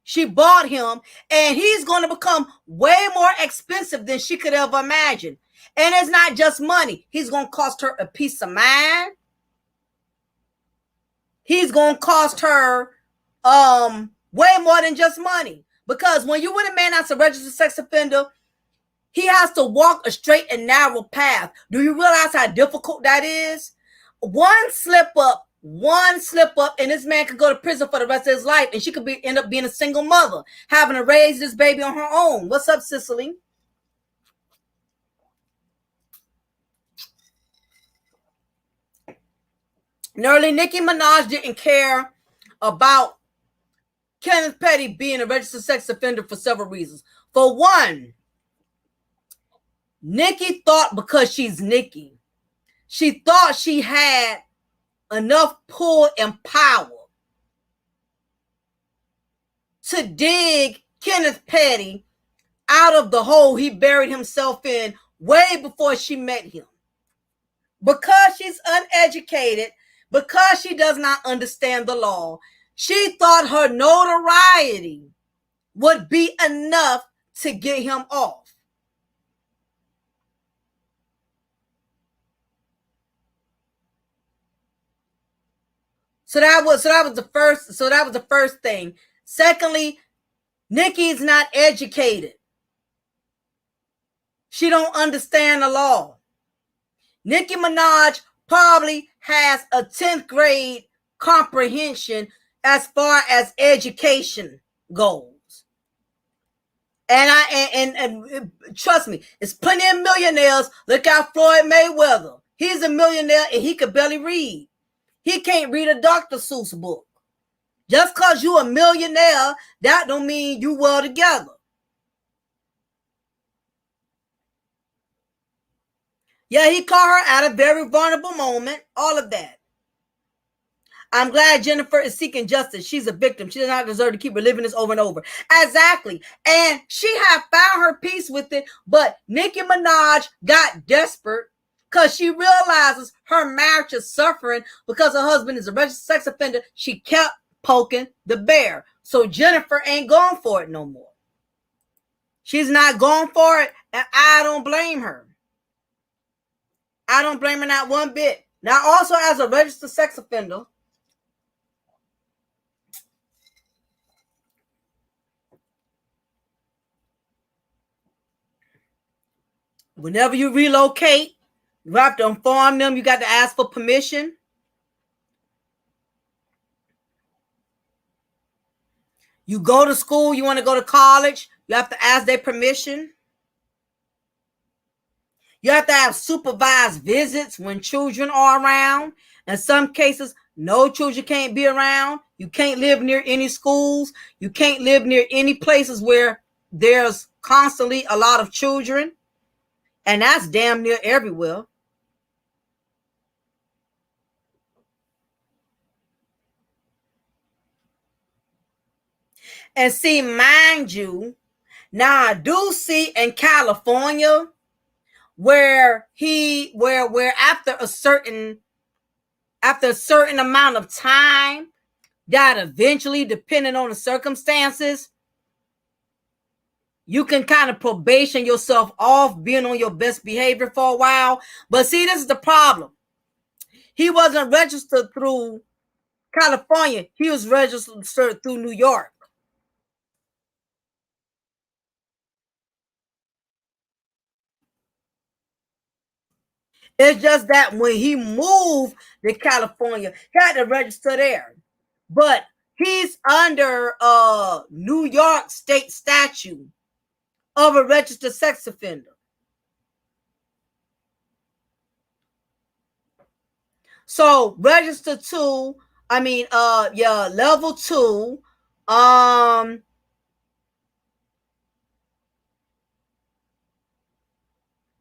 She bought him, and he's going to become way more expensive than she could ever imagine. And it's not just money. He's going to cost her a peace of mind. He's going to cost her way more than just money. Because when you with a man that's a registered sex offender, he has to walk a straight and narrow path. Do you realize how difficult that is? One slip up, and this man could go to prison for the rest of his life, and she could end up being a single mother, having to raise this baby on her own. What's up, Cicely? Nearly Nicki Minaj didn't care about Kenneth Petty being a registered sex offender for several reasons. For one, Nicki thought because she's Nicki, she thought she had enough pull and power to dig Kenneth Petty out of the hole he buried himself in way before she met him. Because she's uneducated, because she does not understand the law, she thought her notoriety would be enough to get him off. So that was the first thing. Secondly, Nicki's not educated. She don't understand the law. Nicki Minaj probably has a 10th grade comprehension as far as education goes. And trust me, it's plenty of millionaires. Look out Floyd Mayweather. He's a millionaire and he could barely read. He can't read a Dr. Seuss book. Just because you're a millionaire, that don't mean you well together. Yeah, he caught her at a very vulnerable moment. All of that. I'm glad Jennifer is seeking justice. She's a victim. She does not deserve to keep reliving this over and over. Exactly. And she had found her peace with it, but Nicki Minaj got desperate because she realizes her marriage is suffering because her husband is a registered sex offender. She kept poking the bear. So Jennifer ain't going for it no more. She's not going for it, and I don't blame her. I don't blame her not one bit. Now, also as a registered sex offender, whenever you relocate, you have to inform them. You got to ask for permission. You go to school, you want to go to college, you have to ask their permission. You have to have supervised visits when children are around. In some cases, no children can't be around. You can't live near any schools. You can't live near any places where there's constantly a lot of children. And that's damn near everywhere. And see, mind you, now I do see in California where after a certain amount of time, that eventually, depending on the circumstances, you can kind of probation yourself off being on your best behavior for a while. But see, this is the problem. He wasn't registered through California. He was registered through New York. It's just that when he moved to California, he had to register there. But he's under New York state statute of a registered sex offender. So register 2, level 2,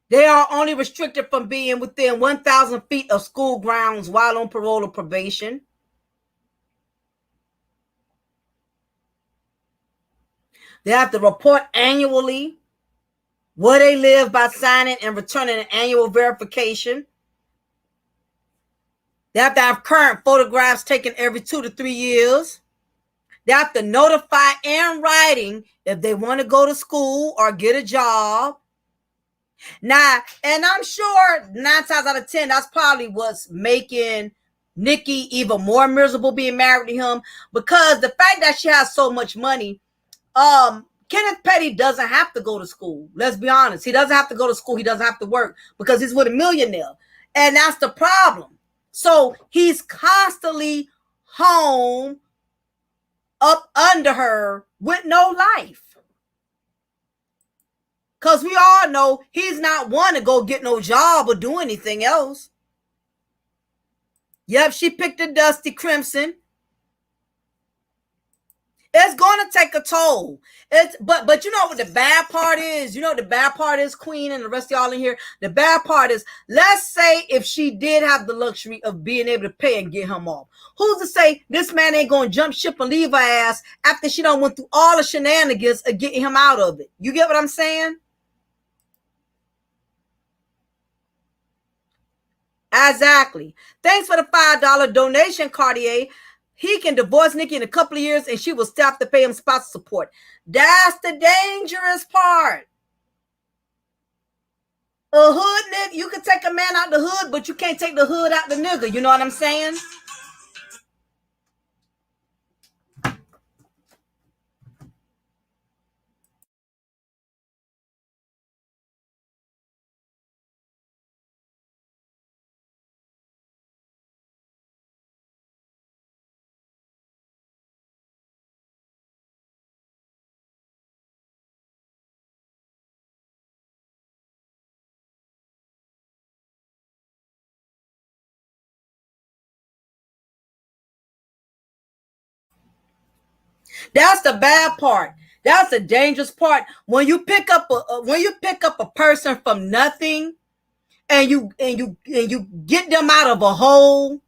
they are only restricted from being within 1,000 feet of school grounds while on parole or probation. They have to report annually where they live by signing and returning an annual verification. They have to have current photographs taken every 2 to 3 years. They have to notify in writing if they want to go to school or get a job. Now, and I'm sure 9 times out of 10, that's probably what's making Nicki even more miserable being married to him, because the fact that she has so much money, Kenneth Petty doesn't have to go to school. Let's be honest. He doesn't have to go to school. He doesn't have to work because he's with a millionaire. And that's the problem. So he's constantly home up under her with no life. Because we all know he's not one to go get no job or do anything else. Yep, she picked a dusty crimson. It's going to take a toll. But you know what the bad part is? You know what the bad part is, Queen, and the rest of y'all in here? The bad part is, let's say if she did have the luxury of being able to pay and get him off. Who's to say this man ain't going to jump ship and leave her ass after she done went through all the shenanigans of getting him out of it? You get what I'm saying? Exactly. Thanks for the $5 donation, Cartier. He can divorce Nicki in a couple of years and she will still have to pay him spousal support. That's the dangerous part. A hood nigga, you can take a man out the hood, but you can't take the hood out the nigga. You know what I'm saying? That's the bad part. That's the dangerous part. When you pick up a person from nothing and you get them out of a hole,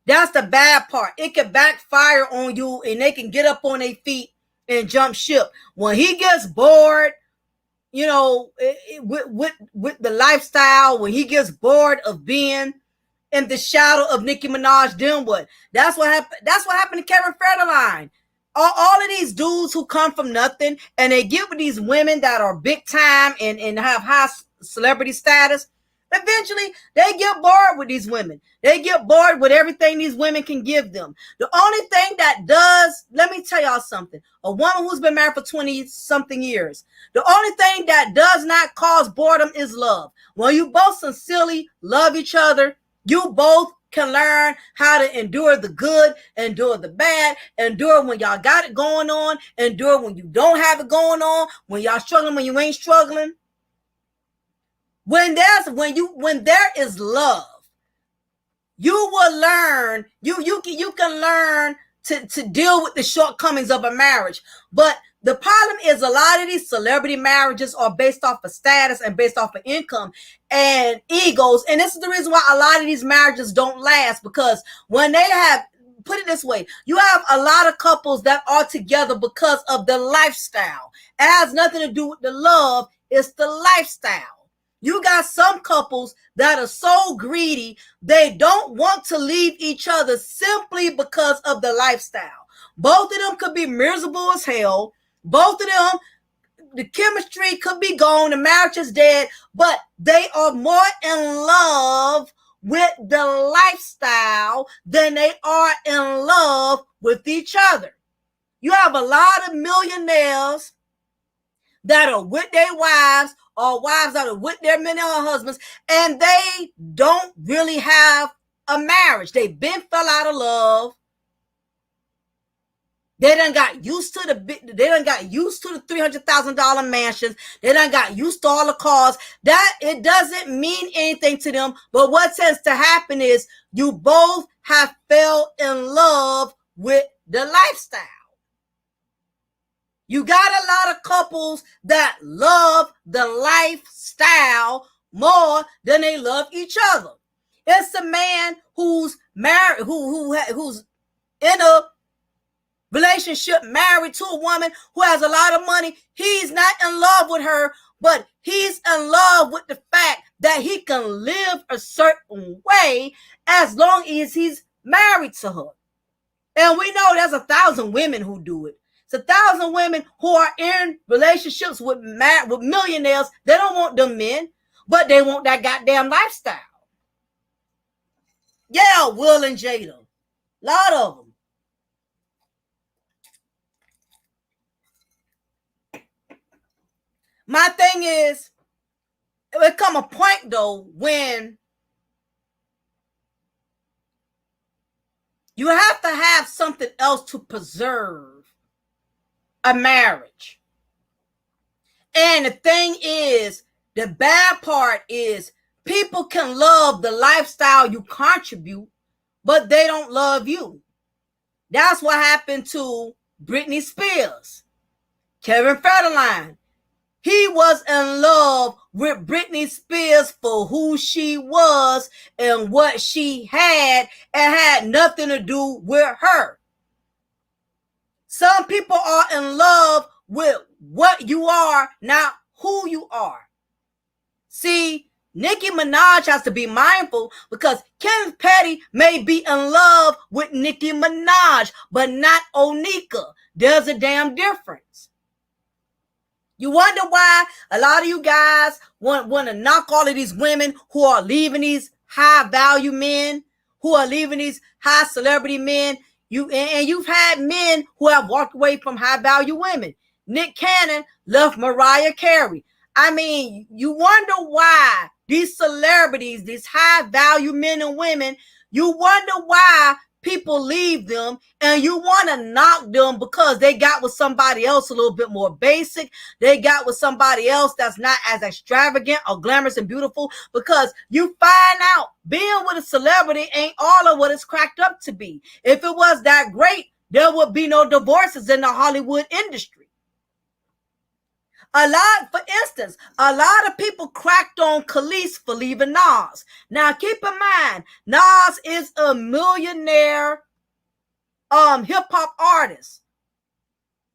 that's the bad part. It can backfire on you and they can get up on their feet and jump ship. When he gets bored, you know, with the lifestyle, when he gets bored of being in the shadow of Nicki Minaj, then what? That's what happened. That's what happened to Kevin Federline. All of these dudes who come from nothing and they get with these women that are big time and have high celebrity status. Eventually, they get bored with these women. They get bored with everything these women can give them. The only thing that does, let me tell y'all something. A woman who's been married for 20 something years, the only thing that does not cause boredom is love. When you both sincerely love each other, you both can learn how to endure the good, endure the bad, endure when y'all got it going on, endure when you don't have it going on, when y'all struggling, when you ain't struggling. When there is love, you will learn, you can learn to deal with the shortcomings of a marriage. But the problem is a lot of these celebrity marriages are based off of status and based off of income and egos. And this is the reason why a lot of these marriages don't last, because when they have, put it this way, you have a lot of couples that are together because of the lifestyle. It has nothing to do with the love. It's the lifestyle. You got some couples that are so greedy, they don't want to leave each other simply because of the lifestyle. Both of them could be miserable as hell. Both of them, the chemistry could be gone, the marriage is dead, but they are more in love with the lifestyle than they are in love with each other. You have a lot of millionaires that are with their wives, or wives that are with their men or husbands, and they don't really have a marriage. They've been fell out of love. They done got used to the $300,000 mansions. They done got used to all the cars. That it doesn't mean anything to them. But what tends to happen is you both have fell in love with the lifestyle. You got a lot of couples that love the lifestyle more than they love each other. It's a man who's married, who's in a relationship, married to a woman who has a lot of money. He's not in love with her, but he's in love with the fact that he can live a certain way as long as he's married to her. And we know there's 1,000 women who do it. It's 1,000 women who are in relationships with millionaires. They don't want them men, but they want that goddamn lifestyle. Yeah, Will and Jada. A lot of them. My thing is, it will come a point though when you have to have something else to preserve a marriage. And the thing is, the bad part is people can love the lifestyle you contribute, but they don't love you. That's what happened to Britney Spears, Kevin Federline. He was in love with Britney Spears for who she was and what she had, and had nothing to do with her. Some people are in love with what you are, not who you are. See, Nicki Minaj has to be mindful, because Kenneth Petty may be in love with Nicki Minaj, but not Onika. There's a damn difference. You wonder why a lot of you guys want to knock all of these women who are leaving these high value men, who are leaving these high celebrity men. You've had men who have walked away from high value women. Nick Cannon left Mariah Carey. I mean, you wonder why these celebrities, these high value men and women, you wonder why people leave them, and you want to knock them because they got with somebody else a little bit more basic. They got with somebody else that's not as extravagant or glamorous and beautiful, because you find out being with a celebrity ain't all of what it's cracked up to be. If it was that great, there would be no divorces in the Hollywood industry. For instance, a lot of people cracked on Khalees for leaving Nas. Now, keep in mind, Nas is a millionaire hip hop artist.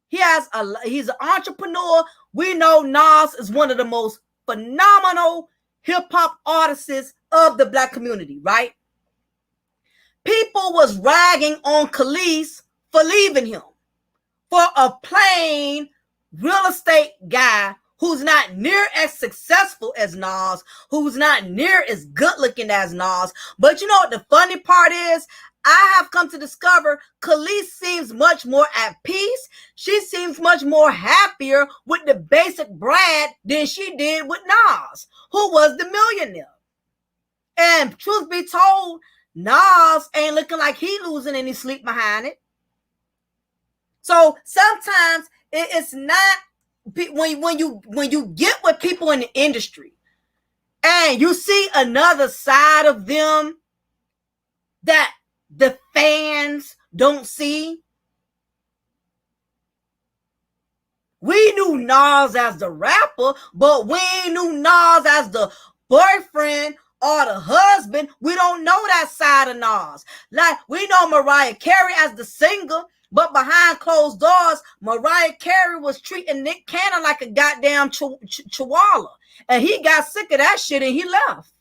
He's an entrepreneur. We know Nas is one of the most phenomenal hip hop artists of the Black community, right? People was ragging on Khalees for leaving him, for a plain real estate guy who's not near as successful as Nas, who's not near as good looking as Nas. But you know what the funny part is? I have come to discover Khalees seems much more at peace. She seems much more happier with the basic Brad than she did with Nas, who was the millionaire. And truth be told, Nas ain't looking like he losing any sleep behind it. So sometimes it's not, when you get with people in the industry and you see another side of them that the fans don't see. We knew Nas as the rapper, but we knew Nas as the boyfriend or the husband. We don't know that side of Nas. Like, we know Mariah Carey as the singer, but behind closed doors, Mariah Carey was treating Nick Cannon like a goddamn chihuahua. And he got sick of that shit and he left.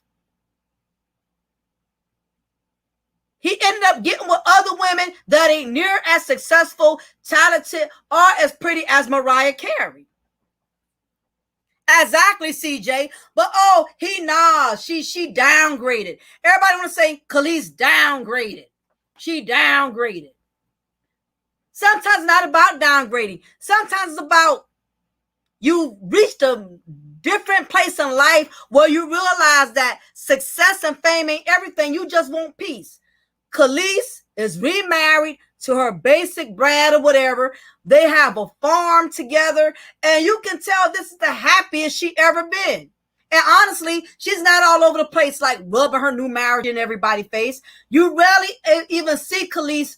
He ended up getting with other women that ain't near as successful, talented, or as pretty as Mariah Carey. Exactly, CJ. But she downgraded. Everybody want to say Khalees downgraded. She downgraded. Sometimes it's not about downgrading. Sometimes it's about you reached a different place in life where you realize that success and fame ain't everything. You just want peace. Khalees is remarried to her basic Brad or whatever. They have a farm together, and you can tell this is the happiest she ever been. And honestly, she's not all over the place like rubbing her new marriage in everybody's face. You rarely even see Khalees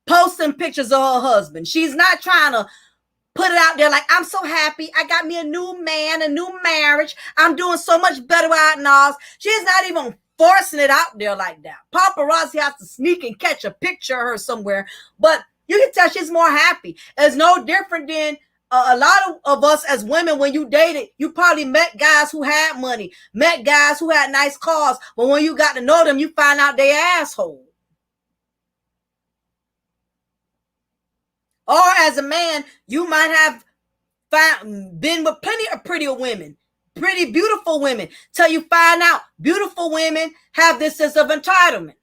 posting pictures of her husband. She's not trying to put it out there like, I'm so happy. I got me a new man, a new marriage. I'm doing so much better without Nas. She's not even forcing it out there like that. Paparazzi has to sneak and catch a picture of her somewhere. But you can tell she's more happy. It's no different than a lot of us as women. When you dated, you probably met guys who had money, met guys who had nice cars. But when you got to know them, you find out they asshole. Or as a man, you might have been with plenty of prettier women, pretty beautiful women, till you find out beautiful women have this sense of entitlement.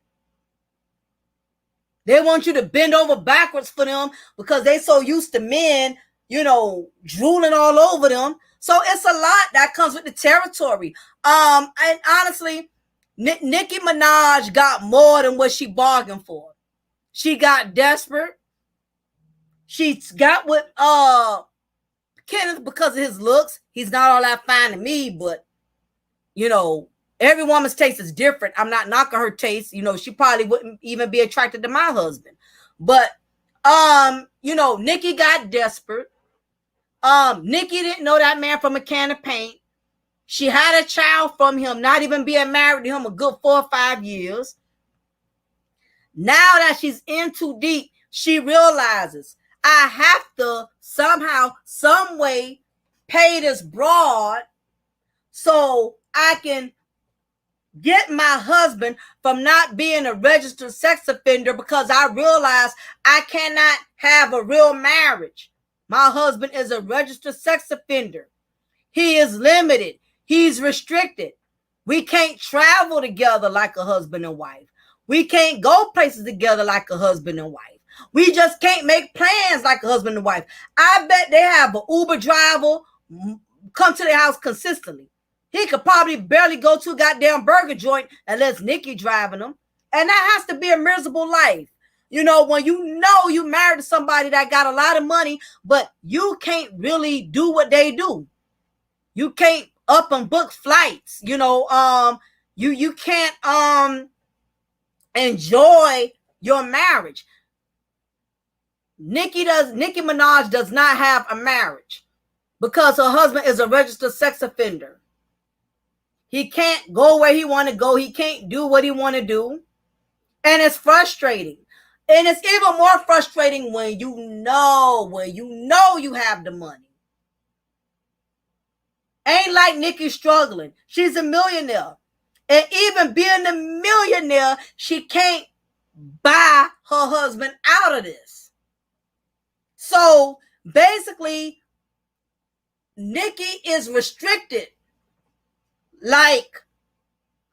They want you to bend over backwards for them because they so used to men, drooling all over them. So it's a lot that comes with the territory. And honestly, Nicki Minaj got more than what she bargained for. She got desperate. She got with Kenneth because of his looks. He's not all that fine to me, but every woman's taste is different. I'm not knocking her taste. She probably wouldn't even be attracted to my husband. But Nicki got desperate. Nicki didn't know that man from a can of paint. She had a child from him, not even being married to him a good 4 or 5 years. Now that she's in too deep, she realizes I have to somehow, some way pay this broad so I can get my husband from not being a registered sex offender, because I realize I cannot have a real marriage. My husband is a registered sex offender. He is limited. He's restricted. We can't travel together like a husband and wife. We can't go places together like a husband and wife. We just can't make plans like a husband and wife. I bet they have an Uber driver come to their house consistently. He could probably barely go to a goddamn burger joint unless Nicki driving him. And that has to be a miserable life. When you married to somebody that got a lot of money, but you can't really do what they do. You can't up and book flights. You can't enjoy your marriage. Nicki Minaj does not have a marriage because her husband is a registered sex offender. He can't go where he want to go. He can't do what he want to do. And it's frustrating. And it's even more frustrating when you know you have the money. Ain't like Nicki's struggling. She's a millionaire. And even being a millionaire, she can't buy her husband out of this. So basically, Nicki is restricted like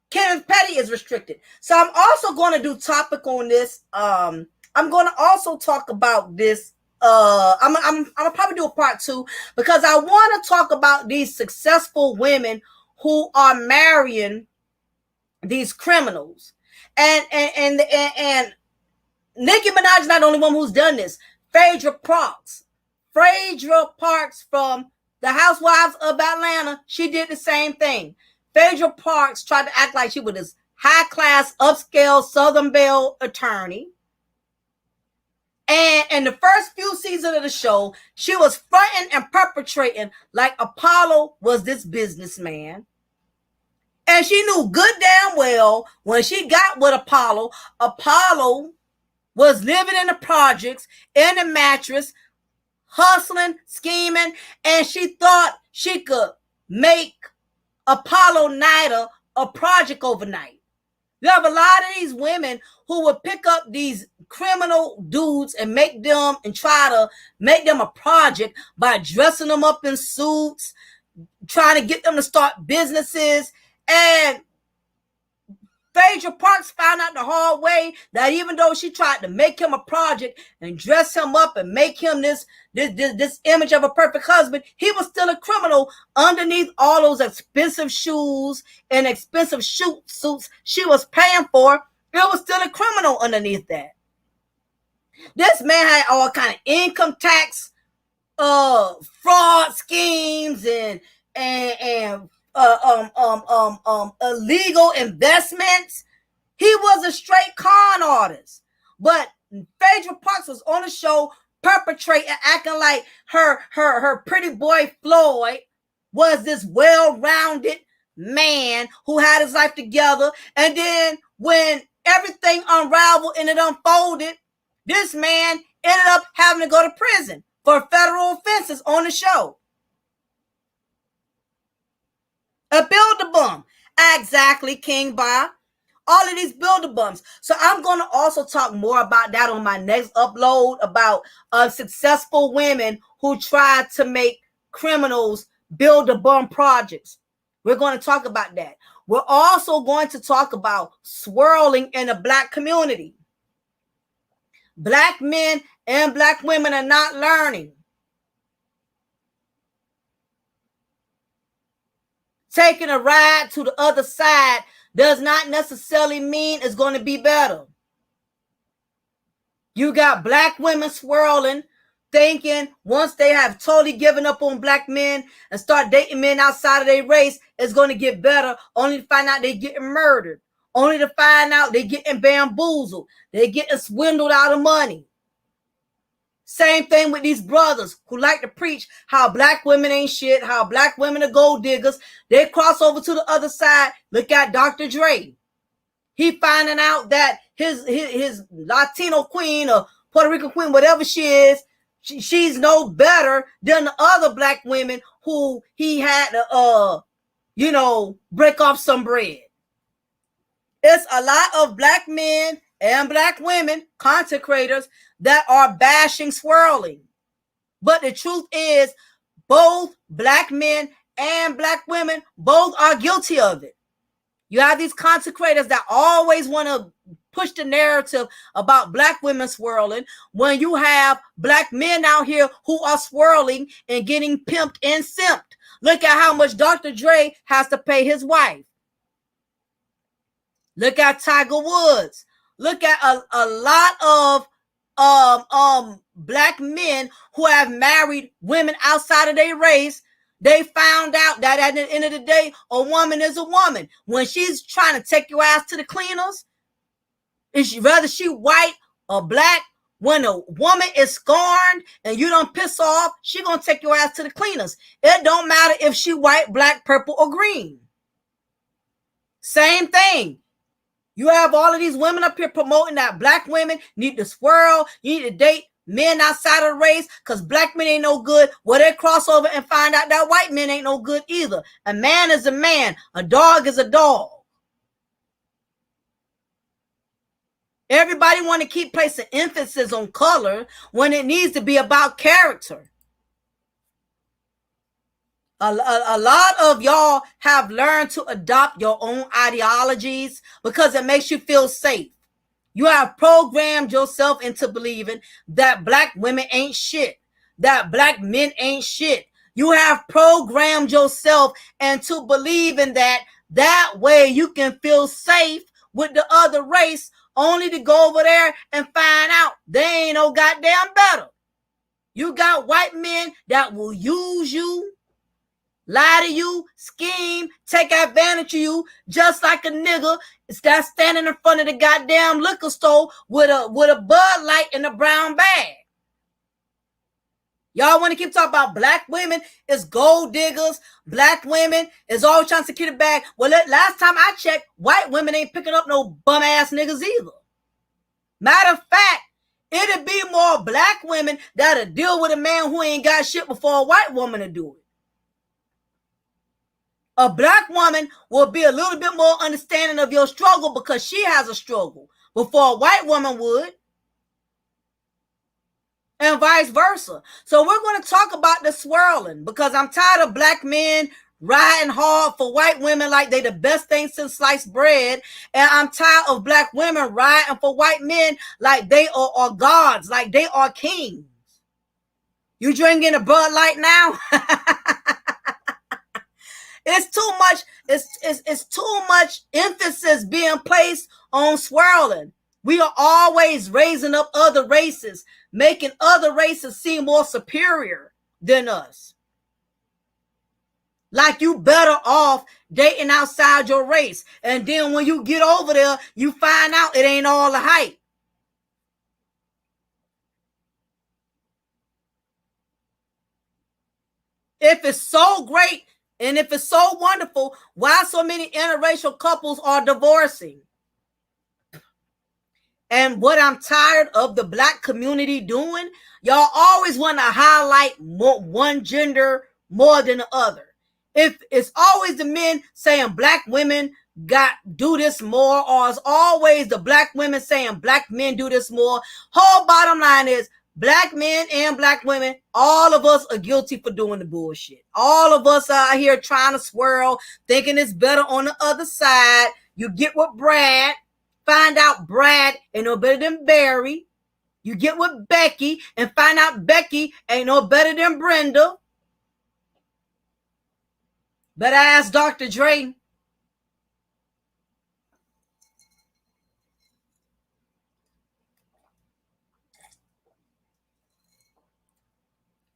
Kenneth Petty is restricted. So I'm also going to do topic on this. I'm going to also talk about this. I'm gonna probably do a part 2 because I want to talk about these successful women who are marrying these criminals. And Nicki Minaj is not the only one who's done this. Phaedra Parks from the Housewives of Atlanta, she did the same thing. Phaedra Parks tried to act like she was this high-class, upscale Southern Belle attorney. And in the first few seasons of the show, she was fronting and perpetrating like Apollo was this businessman. And she knew good damn well when she got with Apollo was living in the projects, in a mattress, hustling, scheming, and she thought she could make Apollo Nida a project overnight. You have a lot of these women who would pick up these criminal dudes and try to make them a project by dressing them up in suits, trying to get them to start businesses. And Phaedra Parks found out the hard way that even though she tried to make him a project and dress him up and make him this image of a perfect husband, he was still a criminal underneath all those expensive shoes and expensive suits she was paying for. It was still a criminal underneath that. This man had all kind of income tax fraud schemes and illegal investments. He was a straight con artist. But Phaedra Parks was on the show perpetrating, acting like her pretty boy Floyd was this well-rounded man who had his life together. And then when everything unraveled and it unfolded, this man ended up having to go to prison for federal offenses on the show. A build-a-bum. Exactly, King Ba. All of these build-a-bums. So I'm going to also talk more about that on my next upload about successful women who try to make criminals build-a-bum projects. We're going to talk about that. We're also going to talk about swirling in the Black community. Black men and Black women are not learning. Taking a ride to the other side does not necessarily mean it's going to be better. You got Black women swirling, thinking once they have totally given up on Black men and start dating men outside of their race, it's going to get better, only to find out they're getting murdered, only to find out they're getting bamboozled, they're getting swindled out of money. Same thing with these brothers who like to preach how black women ain't shit, how black women are gold diggers. They cross over to the other side. Look at Dr. Dre. He finding out that his Latino queen or Puerto Rican queen, whatever she is, she's no better than the other black women who he had to, break off some bread. It's a lot of black men and black women, content creators, that are bashing swirling. But the truth is, both black men and black women both are guilty of it. You have these content creators that always want to push the narrative about black women swirling when you have black men out here who are swirling and getting pimped and simped. Look at how much Dr. Dre has to pay his wife. Look at Tiger Woods. Look at a lot of black men who have married women outside of their race. They found out that at the end of the day, a woman is a woman. When she's trying to take your ass to the cleaners, whether she white or black, when a woman is scorned and you don't piss off, she gonna take your ass to the cleaners. It don't matter if she white, black, purple, or green. Same thing. You have all of these women up here promoting that black women need to swirl, you need to date men outside of the race because black men ain't no good. Well, they cross over and find out that white men ain't no good either. A man is a man. A dog is a dog. Everybody want to keep placing emphasis on color when it needs to be about character. A lot of y'all have learned to adopt your own ideologies because it makes you feel safe. You have programmed yourself into believing that black women ain't shit, that black men ain't shit. You have programmed yourself into believing that way you can feel safe with the other race, only to go over there and find out they ain't no goddamn better. You got white men that will use you, lie to you, scheme, take advantage of you, just like a nigga that's standing in front of the goddamn liquor store with a Bud Light in a brown bag. Y'all want to keep talking about black women is gold diggers, black women is always trying to secure the bag. Well, last time I checked, white women ain't picking up no bum ass niggas either. Matter of fact, it'd be more black women that'll deal with a man who ain't got shit before a white woman to do it. A black woman will be a little bit more understanding of your struggle because she has a struggle before a white woman would. And vice versa. So we're going to talk about the swirling because I'm tired of black men riding hard for white women like they the best thing since sliced bread. And I'm tired of black women riding for white men like they are gods, like they are kings. You drinking a Bud Light now? It's too much. It's too much emphasis being placed on swirling. We are always raising up other races, making other races seem more superior than us. Like you better off dating outside your race. And then when you get over there, you find out it ain't all the hype. If it's so great and if it's so wonderful, why so many interracial couples are divorcing? And what I'm tired of the black community doing, y'all always want to highlight one gender more than the other. If it's always the men saying black women do this more, or it's always the black women saying black men do this more, whole bottom line is black men and black women, all of us are guilty for doing the bullshit. All of us are out here trying to swirl, thinking it's better on the other side. You get with Brad, find out Brad ain't no better than Barry. You get with Becky and find out Becky ain't no better than Brenda. Better ask Dr. Dre.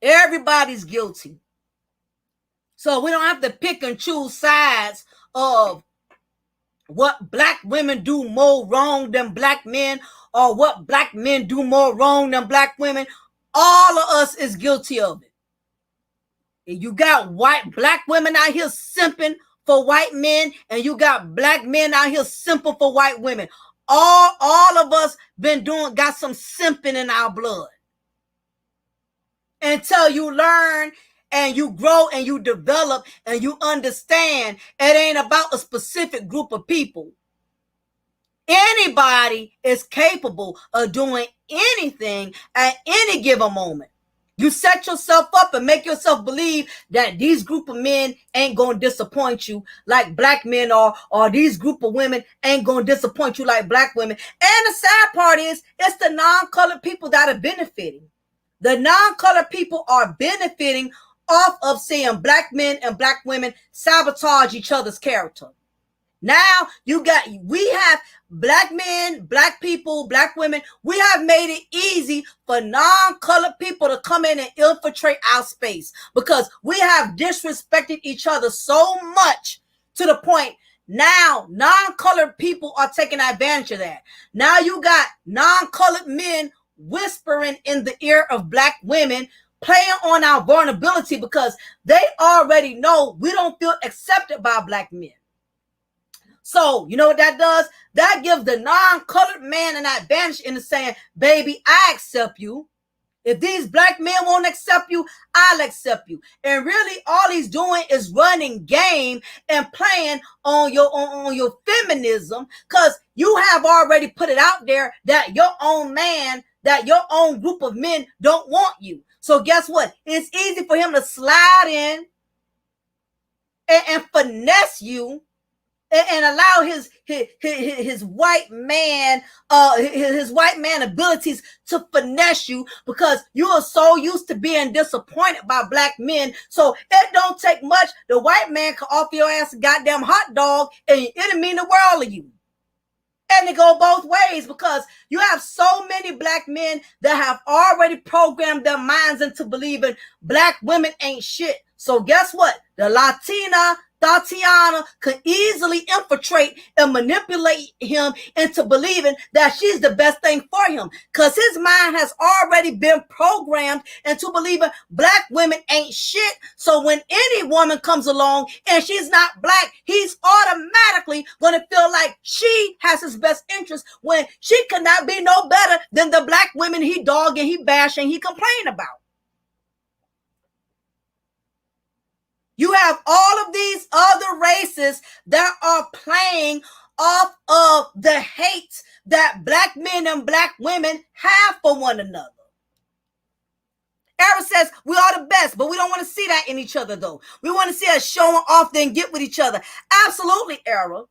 Everybody's guilty. So we don't have to pick and choose sides of what black women do more wrong than black men, or what black men do more wrong than black women. All of us is guilty of it. And you got black women out here simping for white men, and you got black men out here simping for white women. All of us got some simping in our blood. Until you learn and you grow and you develop and you understand, it ain't about a specific group of people. Anybody is capable of doing anything at any given moment. You set yourself up and make yourself believe that these group of men ain't going to disappoint you like black men are, or these group of women ain't going to disappoint you like black women. And the sad part is, it's the non-colored people that are benefiting. The non-colored people are benefiting off of seeing black men and black women sabotage each other's character. Now we have black men, black people, black women. We have made it easy for non-colored people to come in and infiltrate our space because we have disrespected each other so much to the point now non-colored people are taking advantage of that. Now you got non-colored men whispering in the ear of black women, playing on our vulnerability because they already know we don't feel accepted by black men. So, you know what that does? That gives the non-colored man an advantage in saying, baby, I accept you. If these black men won't accept you, I'll accept you. And really, all he's doing is running game and playing on your feminism because you have already put it out there that your own man, that your own group of men don't want you. So guess what? It's easy for him to slide in and finesse you and allow his white man his white man abilities to finesse you because you are so used to being disappointed by black men. So it don't take much. The white man can offer your ass a goddamn hot dog and it'll mean the world to you. And it go both ways because you have so many black men that have already programmed their minds into believing black women ain't shit. So guess what? The Latina Tatiana could easily infiltrate and manipulate him into believing that she's the best thing for him because his mind has already been programmed into believing black women ain't shit. So when any woman comes along and she's not black, he's automatically going to feel like she has his best interest when she could not be no better than the black women he dog and he bash and he complain about. You have all of these other races that are playing off of the hate that black men and black women have for one another. Era says we are the best, but we don't want to see that in each other, though. We want to see us showing off, then get with each other. Absolutely, Era.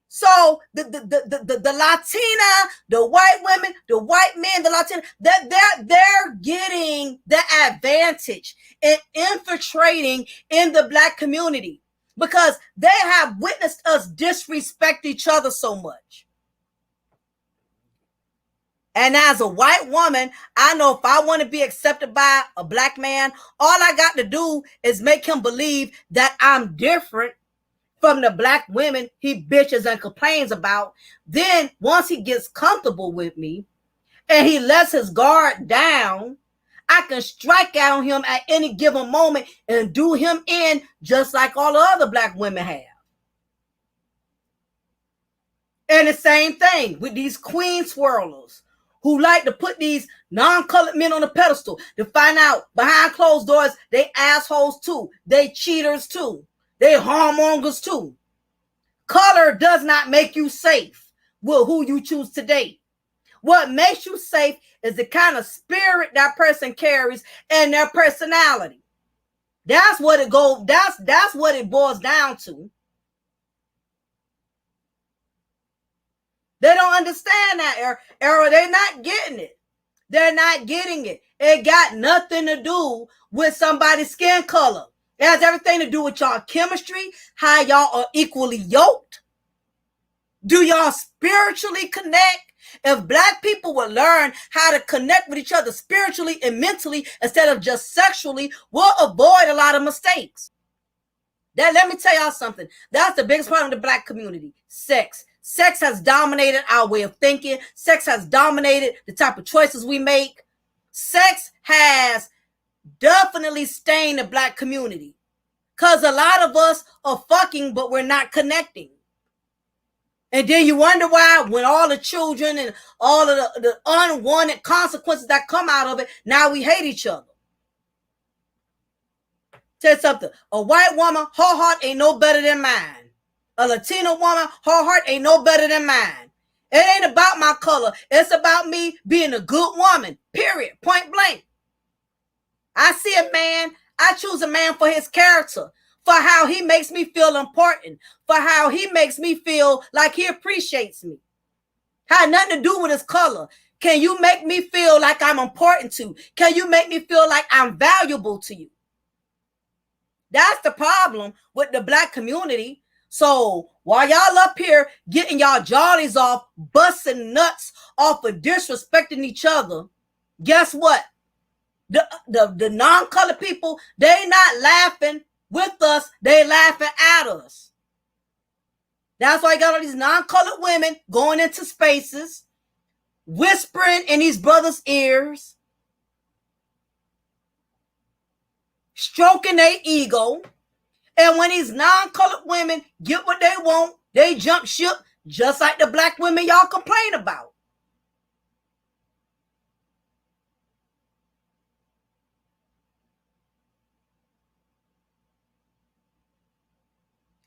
So the Latina, the white women, the white men, the Latina, they're getting the advantage in infiltrating in the black community because they have witnessed us disrespect each other so much. And as a white woman, I know if I want to be accepted by a black man, all I got to do is make him believe that I'm different from the black women he bitches and complains about. Then once he gets comfortable with me and he lets his guard down, I can strike out on him at any given moment and do him in just like all the other black women have. And the same thing with these queen swirlers who like to put these non-colored men on a pedestal to find out behind closed doors they assholes too, they cheaters too. They harmongers too. Color does not make you safe with who you choose to date. What makes you safe is the kind of spirit that person carries and their personality. That's what it goes. That's what it boils down to. They don't understand that era. They're not getting it. They're not getting it. It got nothing to do with somebody's skin color. It has everything to do with y'all chemistry, how y'all are equally yoked. Do y'all spiritually connect? If black people would learn how to connect with each other spiritually and mentally instead of just sexually, we'll avoid a lot of mistakes. Let me tell y'all something. That's the biggest problem in the black community. Sex. Sex has dominated our way of thinking. Sex has dominated the type of choices we make. sex has definitely stained the black community. Because a lot of us are fucking, but we're not connecting. And then you wonder why, when all the children and all of the unwanted consequences that come out of it, now we hate each other. Tell you something. A white woman, her heart ain't no better than mine. A Latino woman, her heart ain't no better than mine. It ain't about my color. It's about me being a good woman. Period. Point blank. I see a man. I choose a man for his character, for how he makes me feel important, for how he makes me feel like he appreciates me. Had nothing to do with his color. Can you make me feel like I'm important to? Can you make me feel like I'm valuable to you? That's the problem with the black community. So while y'all up here getting y'all jollies off, busting nuts off of disrespecting each other, guess what? The non-colored people, they not laughing with us, they laughing at us. That's why you got all these non-colored women going into spaces, whispering in these brothers' ears, stroking their ego. And when these non-colored women get what they want, they jump ship, just like the black women y'all complain about.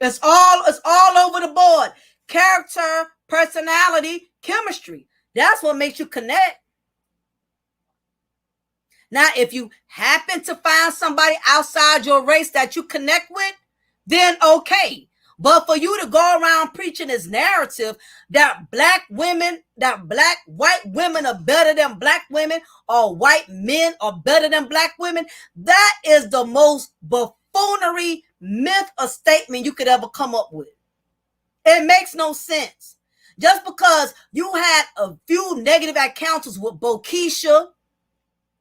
It's all over the board. Character, personality, chemistry. That's what makes you connect. Now, if you happen to find somebody outside your race that you connect with, then okay. But for you to go around preaching this narrative that black white women are better than black women, or white men are better than black women, that is the most buffoonery myth or statement you could ever come up with. It makes no sense. Just because you had a few negative encounters with Bokisha,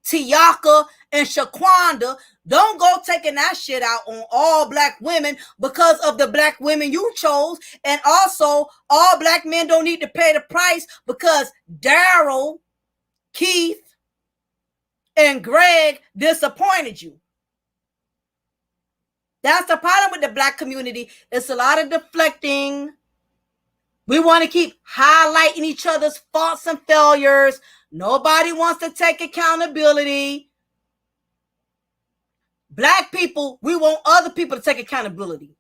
Tiaka, and Shaquanda, don't go taking that shit out on all black women because of the black women you chose. And also, all black men don't need to pay the price because Daryl, Keith, and Greg disappointed you. That's the problem with the black community. It's a lot of deflecting. We want to keep highlighting each other's faults and failures. Nobody wants to take accountability. Black people, we want other people to take accountability.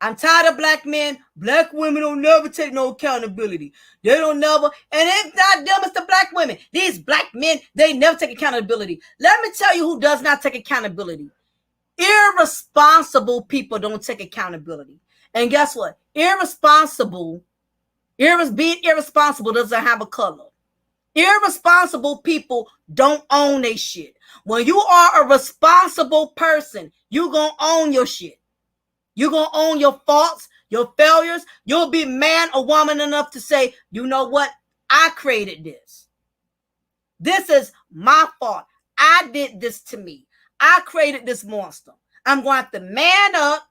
I'm tired of black men. Black women don't never take no accountability. They don't never. And it's not them, it's the black women. These black men, they never take accountability. Let me tell you who does not take accountability. Irresponsible people don't take accountability. And guess what? Being irresponsible doesn't have a color. Irresponsible people don't own their shit. When you are a responsible person, you're going to own your shit. You're going to own your faults, your failures. You'll be man or woman enough to say, you know what? I created this. This is my fault. I did this to me. I created this monster. I'm going to have to man up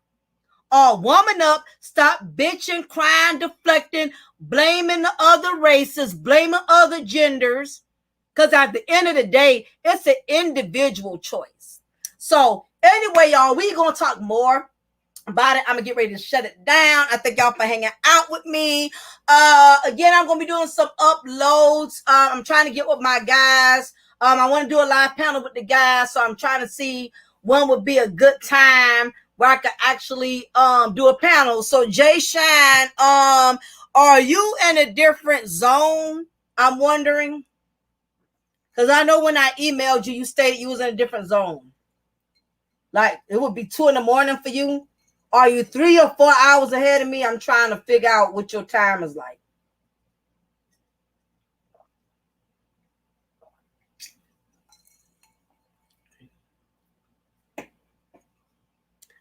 or woman up, stop bitching, crying, deflecting, blaming the other races, blaming other genders. Because at the end of the day, it's an individual choice. So anyway, y'all, we're going to talk more about it. I'm going to get ready to shut it down. I thank y'all for hanging out with me. Again, I'm going to be doing some uploads. I'm trying to get with my guys. I want to do a live panel with the guys. So I'm trying to see when would be a good time where I could actually do a panel. So Jay Shine, are you in a different zone? I'm wondering. Because I know when I emailed you, you stated you was in a different zone. Like it would be 2 a.m. for you. Are you 3 or 4 hours ahead of me? I'm trying to figure out what your time is like.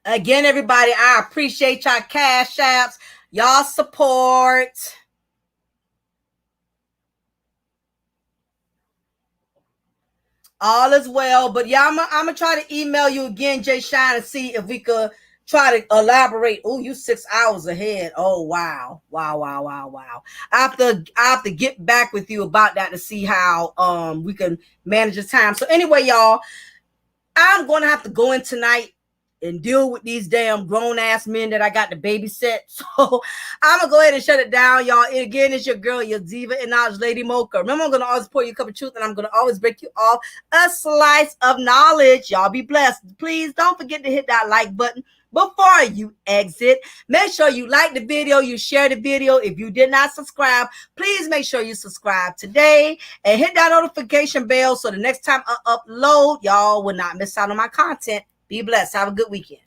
Again, everybody, I appreciate y'all cash apps, y'all support. All is well, but yeah, I'm gonna try to email you again, Jay Shine, and see if we could try to elaborate. Oh, you 6 hours ahead. Oh, wow. I have to get back with you about that to see how we can manage the time. So anyway, y'all, I'm gonna have to go in tonight and deal with these damn grown ass men that I got to babysit. So I'm gonna go ahead and shut it down, y'all. And again, it's your girl, your diva and knowledge lady Mocha. Remember, I'm gonna always pour you a cup of truth, and I'm gonna always break you off a slice of knowledge. Y'all be blessed. Please don't forget to hit that like button before you exit. Make sure you like the video, you share the video. If you did not subscribe, please make sure you subscribe today and hit that notification bell so the next time I upload, y'all will not miss out on my content. Be blessed. Have a good weekend.